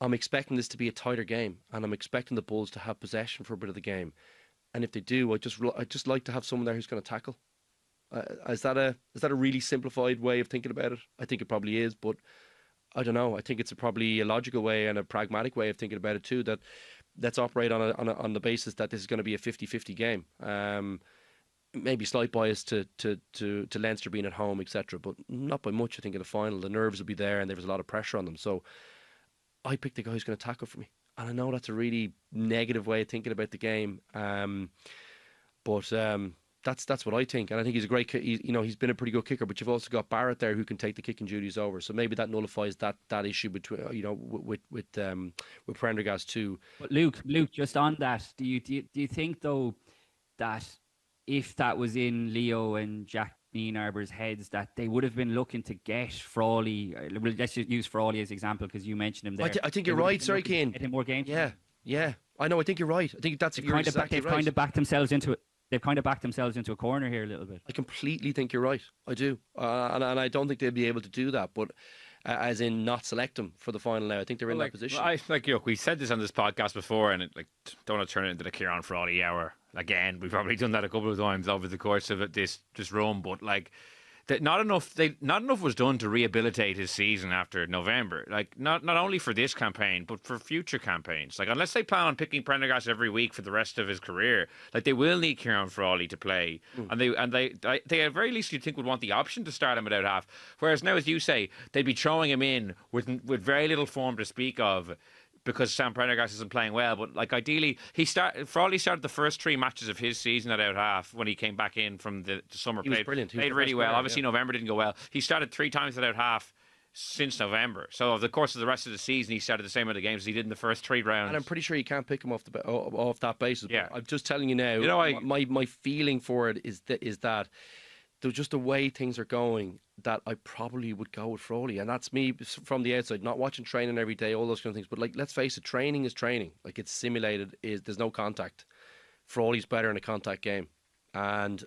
I'm expecting this to be a tighter game, and I'm expecting the Bulls to have possession for a bit of the game. And if they do, I just like to have someone there who's going to tackle. Is that a really simplified way of thinking about it? I think it probably is, but I don't know. I think it's probably a logical way and a pragmatic way of thinking about it too. That let's operate on the basis that this is going to be a 50-50 game. Maybe slight bias to Leinster being at home, etc., but not by much. I think in the final, the nerves will be there, and there was a lot of pressure on them. So I picked the guy who's going to tackle for me, and I know that's a really negative way of thinking about the game, but. That's what I think, and I think he's a great. He's been a pretty good kicker, but you've also got Barrett there who can take the kicking duties over. So maybe that nullifies that issue between with Prendergast too. But Luke, just on that, do you think though that if that was in Leo and Jack Nienarber's heads, that they would have been looking to get Frawley? Let's just use Frawley as an example because you mentioned him there. I think you're right. Sorry, Cian. Get him more games. Yeah. I know. I think you're right. I think that's exactly right. They've kind of backed themselves into it. They've kind of backed themselves into a corner here a little bit. I completely think you're right. I do. And I don't think they'll be able to do that. But as in not select him for the final now. I think they're in that position. Look, we said this on this podcast before, and don't want to turn it into the Cian Frawley hour again. We've probably done that a couple of times over the course of this run, but that not enough was done to rehabilitate his season after November. Not only for this campaign, but for future campaigns. Unless they plan on picking Prendergast every week for the rest of his career, they will need Cian Frawley to play, and they at very least you'd think would want the option to start him at out half. Whereas now, as you say, they'd be throwing him in with very little form to speak of, because Sam Prendergast isn't playing well. But ideally, Frawley started the first 3 matches of his season at out half when he came back in from the summer. He was brilliant. He played really well. Obviously, November didn't go well. He started 3 times at out half since November. So over the course of the rest of the season, he started the same amount of games as he did in the first 3 rounds. And I'm pretty sure you can't pick him off that basis. Yeah. But I'm just telling you now. My feeling for it is that there's just the way things are going, that I probably would go with Frawley. And that's me from the outside, not watching training every day, all those kind of things. But let's face it, training is training. It's simulated. There's no contact. Frawley's better in a contact game. And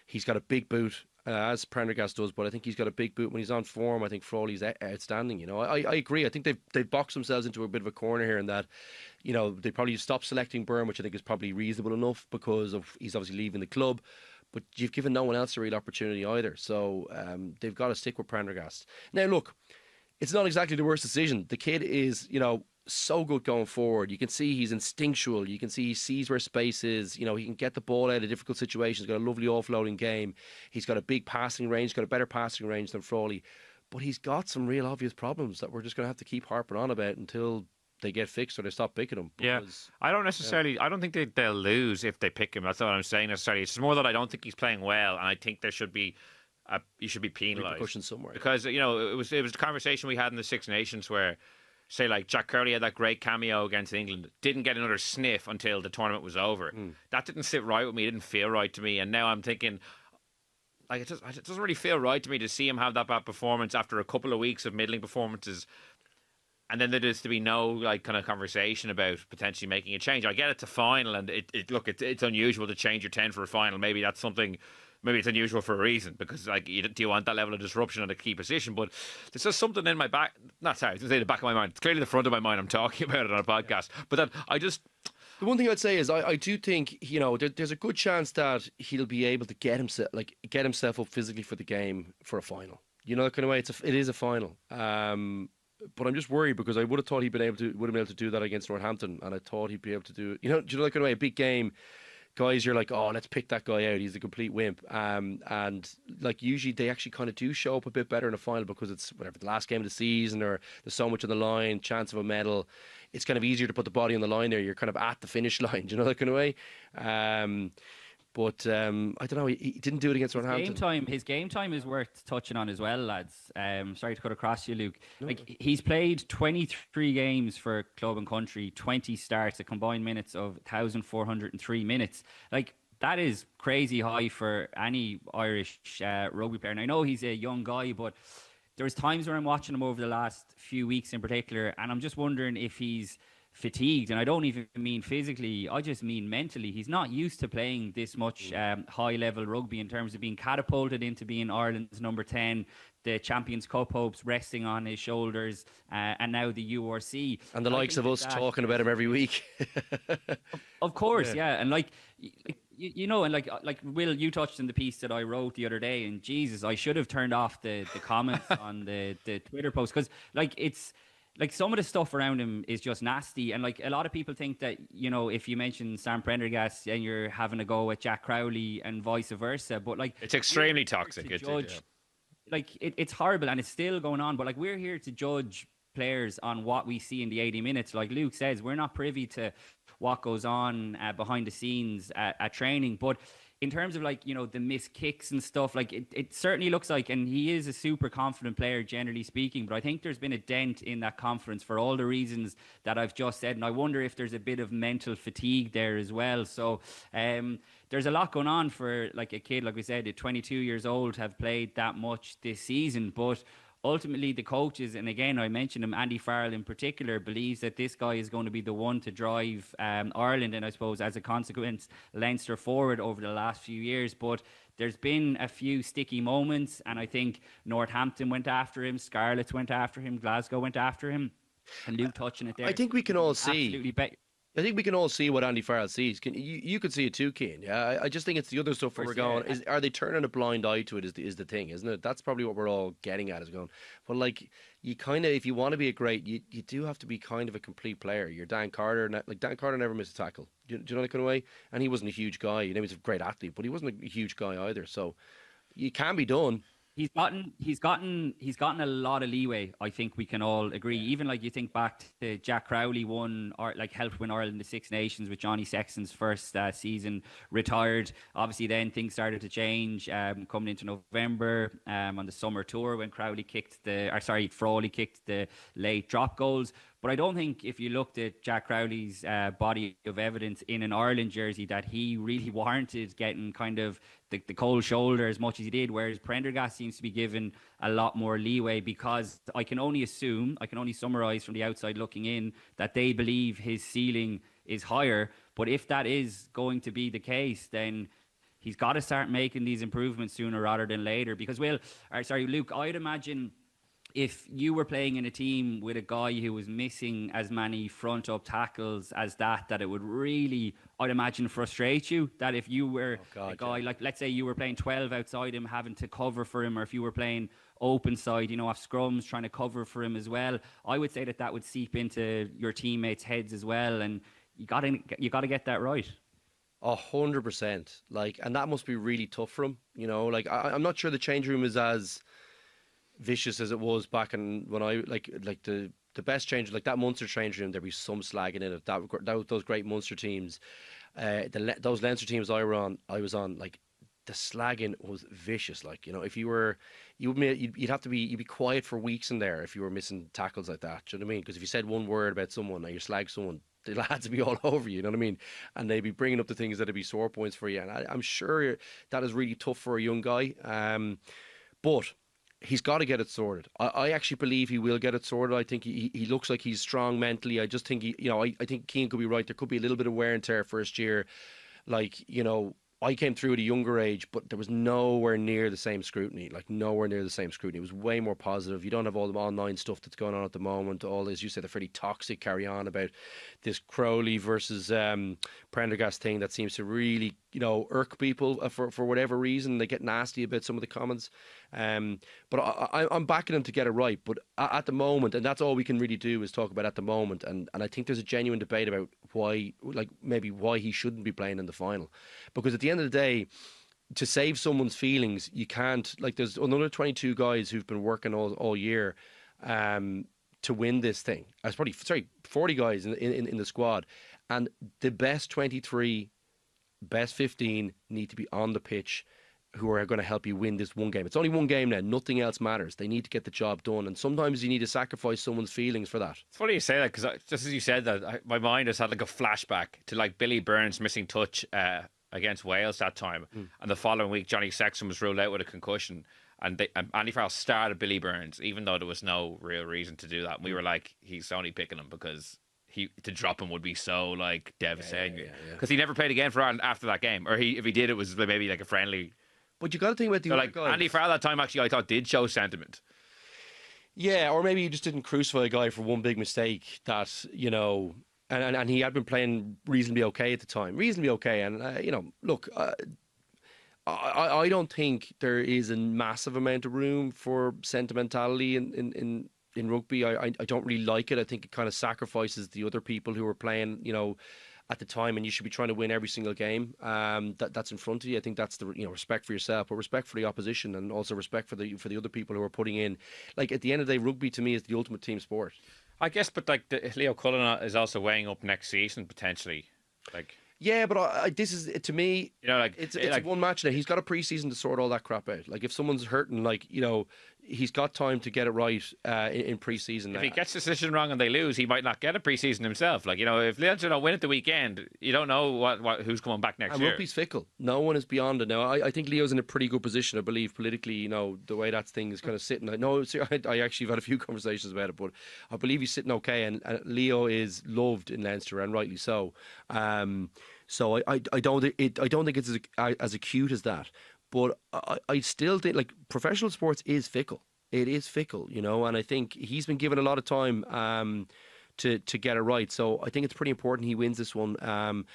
he's got a big boot, as Prendergast does, but I think he's got a big boot. When he's on form, I think Frawley's outstanding. I agree. I think they've boxed themselves into a bit of a corner here in that, they probably stopped selecting Byrne, which I think is probably reasonable enough because he's obviously leaving the club. But you've given no one else a real opportunity either. So they've got to stick with Prendergast. Now, look, it's not exactly the worst decision. The kid is, so good going forward. You can see he's instinctual. You can see he sees where space is. He can get the ball out of difficult situations. He's got a lovely offloading game. He's got a big passing range, got a better passing range than Frawley. But he's got some real obvious problems that we're just going to have to keep harping on about until they get fixed or they stop picking him. I don't think they'll lose if they pick him. That's not what I'm saying necessarily. It's more that I don't think he's playing well, and I think there should be he should be penalised somewhere. Because it was the conversation we had in the Six Nations where, say, Jack Curley had that great cameo against England, didn't get another sniff until the tournament was over. That didn't sit right with me. It didn't feel right to me, and now I'm thinking, it doesn't really feel right to me to see him have that bad performance after a couple of weeks of middling performances. And then there's to be no kind of conversation about potentially making a change. I get it's a final, and it's unusual to change your 10 for a final. Maybe that's something. Maybe it's unusual for a reason, because do you want that level of disruption at a key position? But there's just something in my back. Not sorry, I was going to say the back of my mind. It's clearly the front of my mind. I'm talking about it on a podcast, but that I just. The one thing I'd say is I do think there's a good chance that he'll be able to get himself up physically for the game for a final. That kind of way. It is a final. But I'm just worried because I would have thought would have been able to do that against Northampton, and I thought he'd be able to do it. That kind of way, a big game, guys, you're like, oh, let's pick that guy out. He's a complete wimp. And usually they actually kind of do show up a bit better in a final because it's the last game of the season, or there's so much on the line, chance of a medal. It's kind of easier to put the body on the line there. You're kind of at the finish line, that kind of way. But I don't know. He didn't do it against Northampton. His game time is worth touching on as well, lads. Sorry to cut across you, Luke. He's played 23 games for club and country, 20 starts, a combined minutes of 1,403 minutes. That is crazy high for any Irish rugby player. And I know he's a young guy, but there's times where I'm watching him over the last few weeks in particular, and I'm just wondering if he's fatigued. And I don't even mean physically, I just mean mentally. He's not used to playing this much high level rugby in terms of being catapulted into being Ireland's number 10, the Champions Cup hopes resting on his shoulders, and now the URC. And the likes of us talking about him every week. Of course, yeah. And Will, you touched on the piece that I wrote the other day, and Jesus, I should have turned off the comments on the Twitter post, because it's some of the stuff around him is just nasty. And a lot of people think that, if you mention Sam Prendergast and you're having a go at Jack Crowley and vice versa, but it's extremely toxic. It's horrible, and it's still going on. But we're here to judge players on what we see in the 80 minutes. Like Luke says, we're not privy to what goes on behind the scenes at training. But in terms of the missed kicks and stuff, it certainly looks like, and he is a super confident player generally speaking, but I think there's been a dent in that confidence for all the reasons that I've just said, and I wonder if there's a bit of mental fatigue there as well. So there's a lot going on for a kid, like we said, at 22 years old, have played that much this season. But ultimately the coaches, and again I mentioned him, Andy Farrell in particular, believes that this guy is going to be the one to drive Ireland, and I suppose as a consequence Leinster forward over the last few years. But there's been a few sticky moments, and I think Northampton went after him, Scarlets went after him, Glasgow went after him, and Luke touching it there. I think we can all see. Absolutely I think we can all see what Andy Farrell sees. You could see it too, Cian. Yeah, I just think it's the other stuff where we're going. Are they turning a blind eye to it? Is the thing, isn't it? That's probably what we're all getting at. Is going. But like, you kind of, if you want to be a great, you do have to be kind of a complete player. You're Dan Carter. Like Dan Carter never missed a tackle. Do you know that kind of way? And he wasn't a huge guy. You know, he was a great athlete, but he wasn't a huge guy either. So, you can be done. He's gotten a lot of leeway. I think we can all agree. Even like you think back to Jack Crowley helped win Ireland the Six Nations with Johnny Sexton's first season, retired. Obviously, then things started to change coming into November on the summer tour when Frawley kicked the late drop goals. But I don't think if you looked at Jack Crowley's body of evidence in an Ireland jersey that he really warranted getting kind of the cold shoulder as much as he did, whereas Prendergast seems to be given a lot more leeway, because I can only summarise from the outside looking in that they believe his ceiling is higher. But if that is going to be the case, then he's got to start making these improvements sooner rather than later. Because, Luke, I'd imagine if you were playing in a team with a guy who was missing as many front-up tackles as that it would really, I'd imagine, frustrate you. That if you were a guy, like, let's say you were playing 12 outside him, having to cover for him, or if you were playing open side, off scrums, trying to cover for him as well, I would say that would seep into your teammates' heads as well, and you got to get that right. 100%. Like, and that must be really tough for him. Like, I'm not sure the change room is as vicious as it was back in when I like the best change, like that Munster change room, there'd be some slagging in it. Those great Munster teams, those Leinster teams I was on, like the slagging was vicious. Like, if you'd be quiet for weeks in there if you were missing tackles like that. Do you know what I mean? Because if you said one word about someone or you slag someone, the lads would be all over you. You know what I mean? And they'd be bringing up the things that'd be sore points for you. And I'm sure that is really tough for a young guy. But he's got to get it sorted. I actually believe he will get it sorted. I think he looks like he's strong mentally. I just think I think Cian could be right. There could be a little bit of wear and tear first year. Like, I came through at a younger age, but there was nowhere near the same scrutiny. Like, nowhere near the same scrutiny. It was way more positive. You don't have all the online stuff that's going on at the moment. All, as you said, the fairly toxic carry on about this Crowley versus Prendergast thing that seems to really, irk people for whatever reason. They get nasty about some of the comments. But I'm backing him to get it right. But at the moment, and that's all we can really do is talk about at the moment. And I think there's a genuine debate about why he shouldn't be playing in the final. Because at the end of the day, to save someone's feelings, you can't. Like, there's another 22 guys who've been working all year to win this thing. There's 40 guys in the squad. And the best 23, best 15 need to be on the pitch, who are going to help you win this one game. It's only one game now. Nothing else matters. They need to get the job done. And sometimes you need to sacrifice someone's feelings for that. It's funny you say that, because just as you said that, my mind has had like a flashback to like Billy Byrne's missing touch against Wales that time. And the following week, Johnny Sexton was ruled out with a concussion. And Andy Farrell started Billy Burns, even though there was no real reason to do that. And we were like, he's only picking him because to drop him would be so like devastating. Because he never played again for Ireland after that game. Or if he did, it was maybe like a friendly. But you got to think about the other guys. Andy Farrell that time, actually, I thought did show sentiment. Yeah, or maybe he just didn't crucify a guy for one big mistake that, and he had been playing reasonably okay at the time. Reasonably okay. And, look, I don't think there is a massive amount of room for sentimentality in rugby. I don't really like it. I think it kind of sacrifices the other people who are playing, at the time, and you should be trying to win every single game that's in front of you. I think that's the respect for yourself, but respect for the opposition, and also respect for the other people who are putting in. Like, at the end of the day, rugby to me is the ultimate team sport. I guess, but like Leo Cullen is also weighing up next season potentially. Like, yeah, but this is, to me, it's like one match now. He's got a pre-season to sort all that crap out. Like, if someone's hurting, like, he's got time to get it right in pre-season. If he gets the decision wrong and they lose, he might not get a pre-season himself. Like, if Leinster don't win at the weekend, you don't know who's coming back next year. Rugby's fickle. No one is beyond it now. I think Leo's in a pretty good position, I believe, politically, the way that thing is kind of sitting. I actually have had a few conversations about it, but I believe he's sitting okay, and Leo is loved in Leinster, and rightly so. So I don't think it's as acute as that. But I still think, like, professional sports is fickle. It is fickle, and I think he's been given a lot of time to get it right. So I think it's pretty important he wins this one. And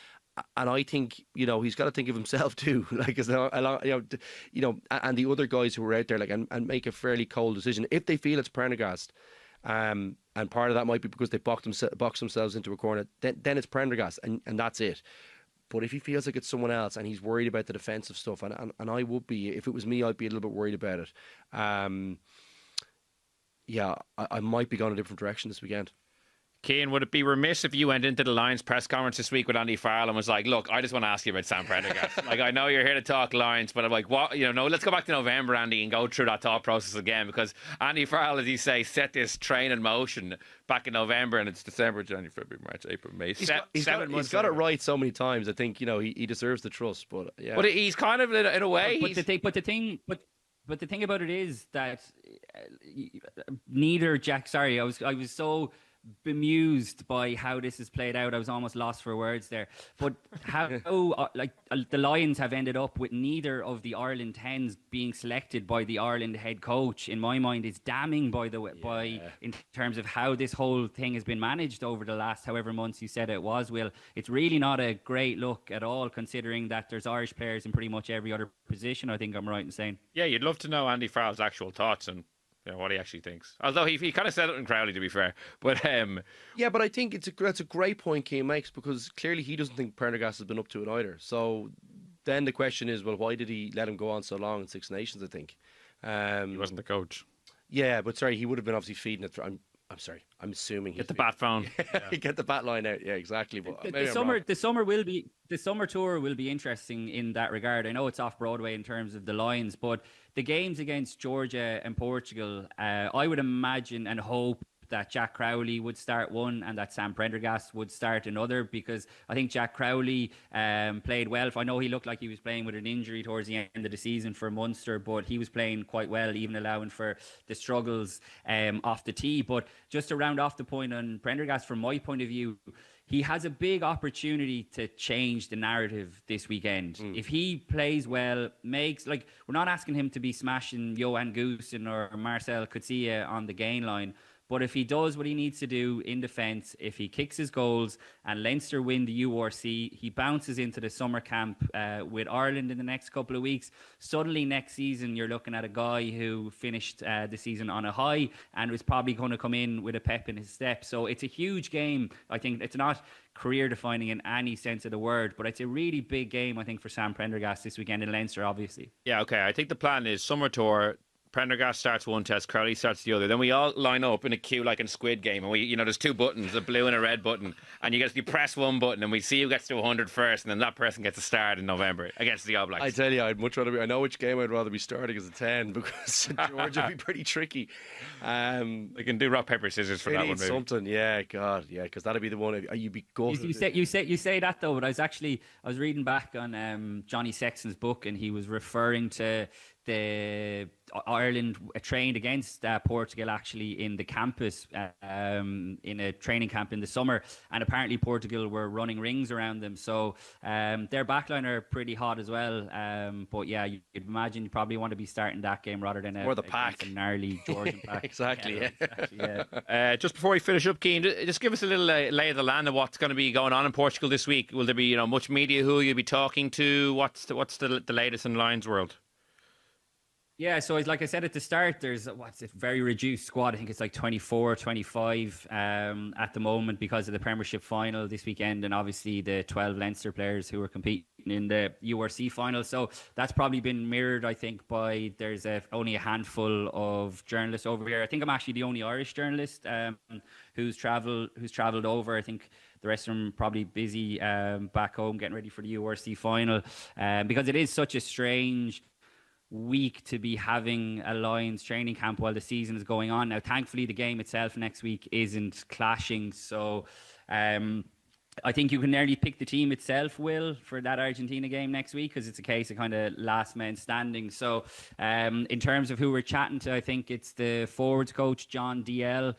I think, he's got to think of himself too, like, and the other guys who are out there, like, and make a fairly cold decision if they feel it's Prendergast. And part of that might be because they box themselves into a corner. Then it's Prendergast, and that's it. But if he feels like it's someone else and he's worried about the defensive stuff, and I would be, if it was me, I'd be a little bit worried about it. I might be going a different direction this weekend. Cian, would it be remiss if you went into the Lions press conference this week with Andy Farrell and was like, look, I just want to ask you about Sam Prendergast. Like, I know you're here to talk Lions, but I'm like, what? No, let's go back to November, Andy, and go through that thought process again, because Andy Farrell, as you say, set this train in motion back in November, and it's December, January, February, March, April, May. He's got it right so many times. I think, he deserves the trust, but yeah. But he's kind of, in a way... But the thing about it is that neither Jack... Sorry, I was so bemused by how this has played out. I was almost lost for words there. But how the Lions have ended up with neither of the Ireland 10s being selected by the Ireland head coach, in my mind, is damning in terms of how this whole thing has been managed over the last however months you said it was, Will. It's really not a great look at all, considering that there's Irish players in pretty much every other position, I think I'm right in saying. Yeah, you'd love to know Andy Farrell's actual thoughts and what he actually thinks. Although he kind of said it in Crowley, to be fair. But but I think that's a great point Cian makes, because clearly he doesn't think Prendergast has been up to it either. So then the question is, well, why did he let him go on so long in Six Nations, I think? He wasn't the coach. Yeah, but sorry, he would have been obviously feeding it through. I'm sorry. I'm assuming get the bat phone. Get the bat line out. Yeah, exactly. But the summer tour will be interesting in that regard. I know it's off Broadway in terms of the Lions, but the games against Georgia and Portugal, I would imagine and hope that Jack Crowley would start one and that Sam Prendergast would start another, because I think Jack Crowley played well. I know he looked like he was playing with an injury towards the end of the season for Munster, but he was playing quite well, even allowing for the struggles off the tee. But just to round off the point on Prendergast, from my point of view, he has a big opportunity to change the narrative this weekend. If he plays well, we're not asking him to be smashing Johan Goosen or Marcel Coetzee on the gain line, but if he does what he needs to do in defence, if he kicks his goals and Leinster win the URC, he bounces into the summer camp with Ireland in the next couple of weeks. Suddenly next season, you're looking at a guy who finished the season on a high and was probably going to come in with a pep in his step. So it's a huge game. I think it's not career defining in any sense of the word, but it's a really big game, I think, for Sam Prendergast this weekend in Leinster, obviously. Yeah, okay. I think the plan is summer tour. Prendergast starts one test, Crowley starts the other. Then we all line up in a queue like in Squid Game, and there's two buttons, a blue and a red button, and you press one button, and we see who gets to 100 first, and then that person gets a start in November against the All Blacks. I tell you, I'd much rather I know which game I'd rather be starting as a 10, because Georgia would be pretty tricky. We can do rock paper scissors for that one, maybe. Something, yeah, God, yeah, because that'd be the one you'd be gutted. You say that though, but I was reading back on Johnny Sexton's book, and he was referring to the Ireland trained against Portugal actually in the campus in a training camp in the summer, and apparently Portugal were running rings around them, so their backline are pretty hot as well, but yeah, you'd imagine you probably want to be starting that game rather than or the pack, a gnarly Georgian pack. Exactly. Just before we finish up, Cian, just give us a little lay of the land of what's going to be going on in Portugal this week. Will there be much media? Who you'll be talking to? What's the latest in Lions world? Yeah, so like I said at the start, there's a very reduced squad. I think it's like 24, 25 at the moment because of the Premiership final this weekend, and obviously the 12 Leinster players who are competing in the URC final. So that's probably been mirrored, I think, by there's only a handful of journalists over here. I think I'm actually the only Irish journalist who's travelled over. I think the rest of them probably busy back home getting ready for the URC final because it is such a strange week to be having a Lions training camp while the season is going on. Now, thankfully, the game itself next week isn't clashing, so I think you can nearly pick the team itself, Will, for that Argentina game next week, because it's a case of kind of last man standing. So in terms of who we're chatting to, I think it's the forwards coach, John DL,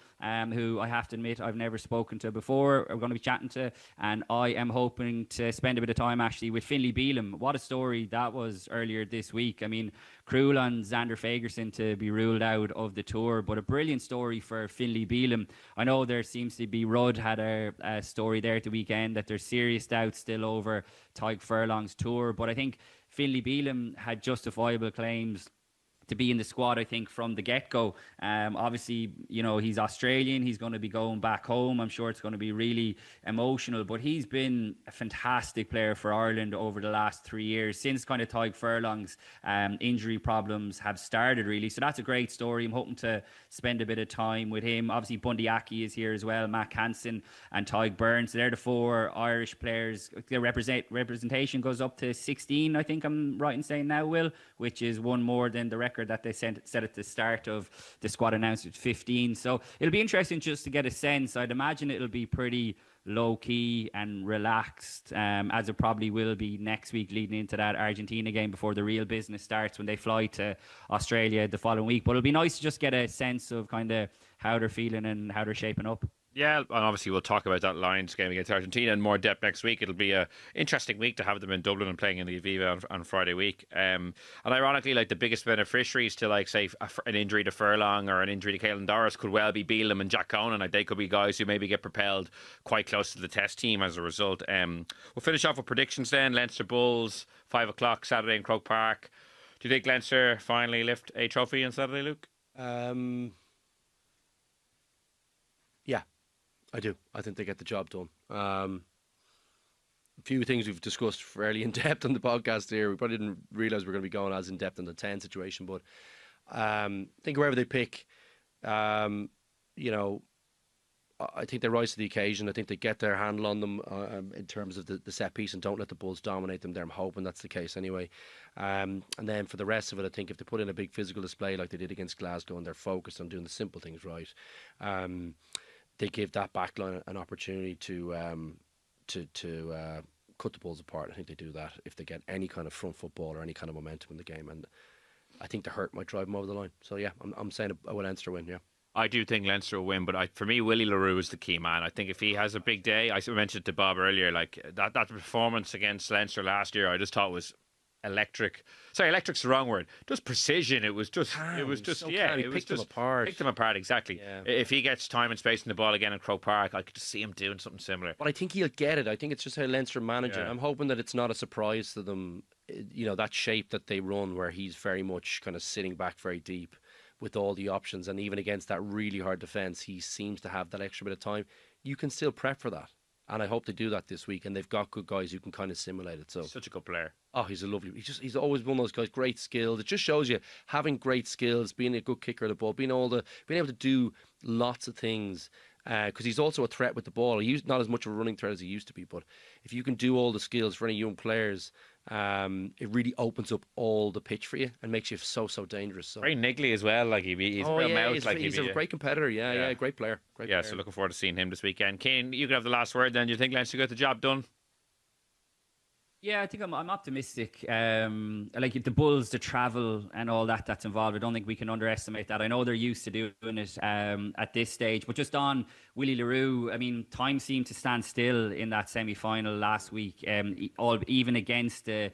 who I have to admit I've never spoken to before. We're going to be chatting to, and I am hoping to spend a bit of time actually with Finlay Bealham. What a story that was earlier this week. I mean, cruel on Xander Fagerson to be ruled out of the tour, but a brilliant story for Finlay Bealham. I know there seems to be, Rudd had a story there at the weekend that there's serious doubts still over Tadhg Furlong's tour, but I think Finlay Bealham had justifiable claims to be in the squad, I think, from the get-go. Obviously, you know, he's Australian. He's going to be going back home. I'm sure it's going to be really emotional, but he's been a fantastic player for Ireland over the last 3 years, since kind of Tadhg Furlong's injury problems have started, really. So that's a great story. I'm hoping to spend a bit of time with him. Obviously, Bundy Aki is here as well, Matt Hansen and Tadhg Burns. They're the 4 Irish players. Their representation goes up to 16, I think I'm right in saying now, Will, which is one more than the record that they set at the start of the squad announced at 15. So it'll be interesting just to get a sense. I'd imagine it'll be pretty low-key and relaxed, as it probably will be next week leading into that Argentina game before the real business starts when they fly to Australia the following week. But it'll be nice to just get a sense of kind of how they're feeling and how they're shaping up. Yeah, and obviously we'll talk about that Lions game against Argentina in more depth next week. It'll be an interesting week to have them in Dublin and playing in the Aviva on Friday week. And ironically, like, the biggest beneficiaries to, like, say, an injury to Furlong or an injury to Caelan Doris could well be Bealham and Jack Conan. Like, they could be guys who maybe get propelled quite close to the test team as a result. We'll finish off with predictions then. Leinster Bulls, 5 o'clock Saturday in Croke Park. Do you think Leinster finally lift a trophy on Saturday, Luke? Yeah. I do. I think they get the job done. A few things we've discussed fairly in depth on the podcast here. We probably didn't realise we were going to be going as in depth on the 10 situation, but I think wherever they pick, you know, I think they rise to the occasion. I think they get their handle on them in terms of the set piece and don't let the Bulls dominate them there. I'm hoping that's the case anyway. And then for the rest of it, I think if they put in a big physical display like they did against Glasgow and they're focused on doing the simple things right, they give that backline an opportunity to cut the Bulls apart. I think they do that if they get any kind of front football or any kind of momentum in the game. And I think the hurt might drive them over the line. So, yeah, I'm saying a Leinster win, yeah. I do think Leinster will win, but for me, Willie Le Roux is the key man. I think if he has a big day, I mentioned to Bob earlier, like that performance against Leinster last year, I just thought was electric. Sorry, electric's the wrong word. Just precision. It was just picked them apart. Picked them apart, exactly. Yeah. If he gets time and space in the ball again in Croke Park, I could just see him doing something similar. But I think he'll get it. I think it's just how Leinster manage it. Yeah. I'm hoping that it's not a surprise to them, you know, that shape that they run where he's very much kind of sitting back very deep with all the options, and even against that really hard defence, he seems to have that extra bit of time. You can still prep for that. And I hope they do that this week, and they've got good guys who can kind of simulate it. So such a good player. Oh, he's he's always one of those guys, great skills. It just shows you having great skills, being a good kicker of the ball, being able to do lots of things. Because he's also a threat with the ball. He's not as much of a running threat as he used to be, but if you can do all the skills for any young players, it really opens up all the pitch for you and makes you so dangerous. So. Very niggly as well. Like he's real mouth. He's a great competitor. Yeah, great player. Great player. So looking forward to seeing him this weekend. Kane, you can have the last word. Then do you think Leinster got the job done? Yeah, I think I'm optimistic. Like the Bulls, the travel and all that's involved. I don't think we can underestimate that. I know they're used to doing it at this stage, but just on Willie Le Roux, I mean, time seemed to stand still in that semi-final last week, even against a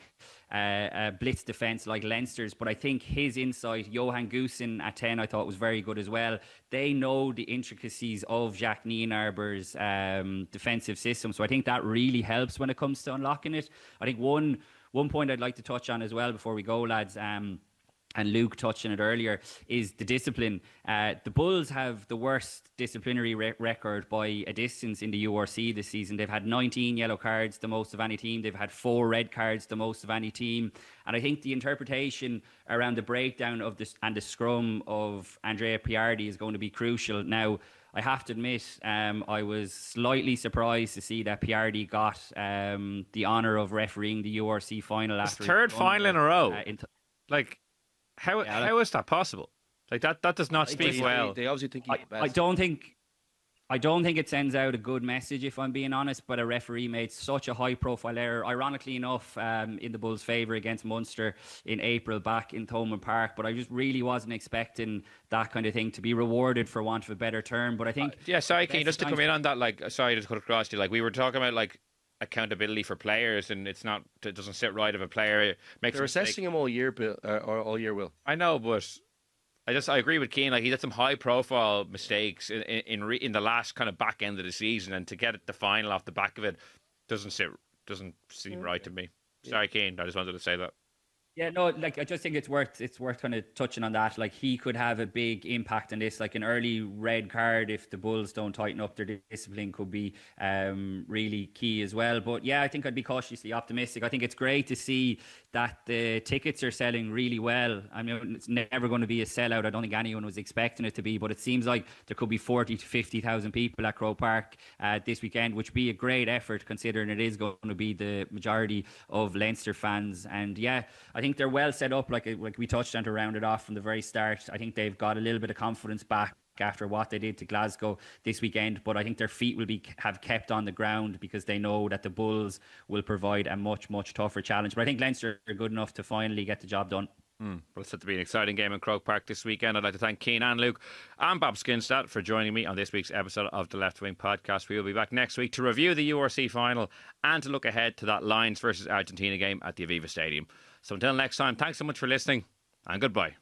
blitz defence like Leinster's. But I think his insight, Johan Goosen at 10, I thought was very good as well. They know the intricacies of Jacques Nienarber's defensive system. So I think that really helps when it comes to unlocking it. I think one point I'd like to touch on as well before we go, lads, and Luke touched on it earlier, is the discipline. The Bulls have the worst disciplinary record by a distance in the URC this season. They've had 19 yellow cards, the most of any team. They've had 4 red cards, the most of any team. And I think the interpretation around the breakdown of this and the scrum of Andrea Piardi is going to be crucial. Now, I have to admit, I was slightly surprised to see that Piardi got the honour of refereeing the URC final after his third final in a row. How is that possible? Like that does not speak well. They obviously think he's the best. I don't think it sends out a good message, if I'm being honest, but a referee made such a high-profile error, ironically enough, in the Bulls' favour against Munster in April back in Thomond Park, but I just really wasn't expecting that kind of thing to be rewarded, for want of a better term. But I think... sorry, Cian, just to come in on that, like, sorry to cut across you, like, we were talking about, like, accountability for players, and it doesn't sit right if a player makes They're assessing him all year, Bill, or all year, Will. I know, but... I agree with Cian. Like, he had some high profile mistakes in the last kind of back end of the season, and to get the final off the back of it doesn't seem right to me. Sorry, Cian. I just wanted to say that. Yeah, no, like, I just think it's worth kind of touching on that. Like, he could have a big impact on this. Like, an early red card, if the Bulls don't tighten up their discipline, could be really key as well. But yeah, I think I'd be cautiously optimistic. I think it's great to see that the tickets are selling really well. I mean, it's never going to be a sellout. I don't think anyone was expecting it to be, but it seems like there could be 40 to 50,000 people at Croke Park this weekend, which would be a great effort considering it is going to be the majority of Leinster fans. And yeah, I think they're well set up, like we touched on, to round it off from the very start. I think they've got a little bit of confidence back after what they did to Glasgow this weekend, but I think their feet will have kept on the ground because they know that the Bulls will provide a much, much tougher challenge. But I think Leinster are good enough to finally get the job done. Well, it's set to be an exciting game in Croke Park this weekend. I'd like to thank Cian and Luke and Bob Skinstad for joining me on this week's episode of the Left Wing Podcast. We will be back next week to review the URC final and to look ahead to that Lions versus Argentina game at the Aviva Stadium. So until next time, thanks so much for listening, and goodbye.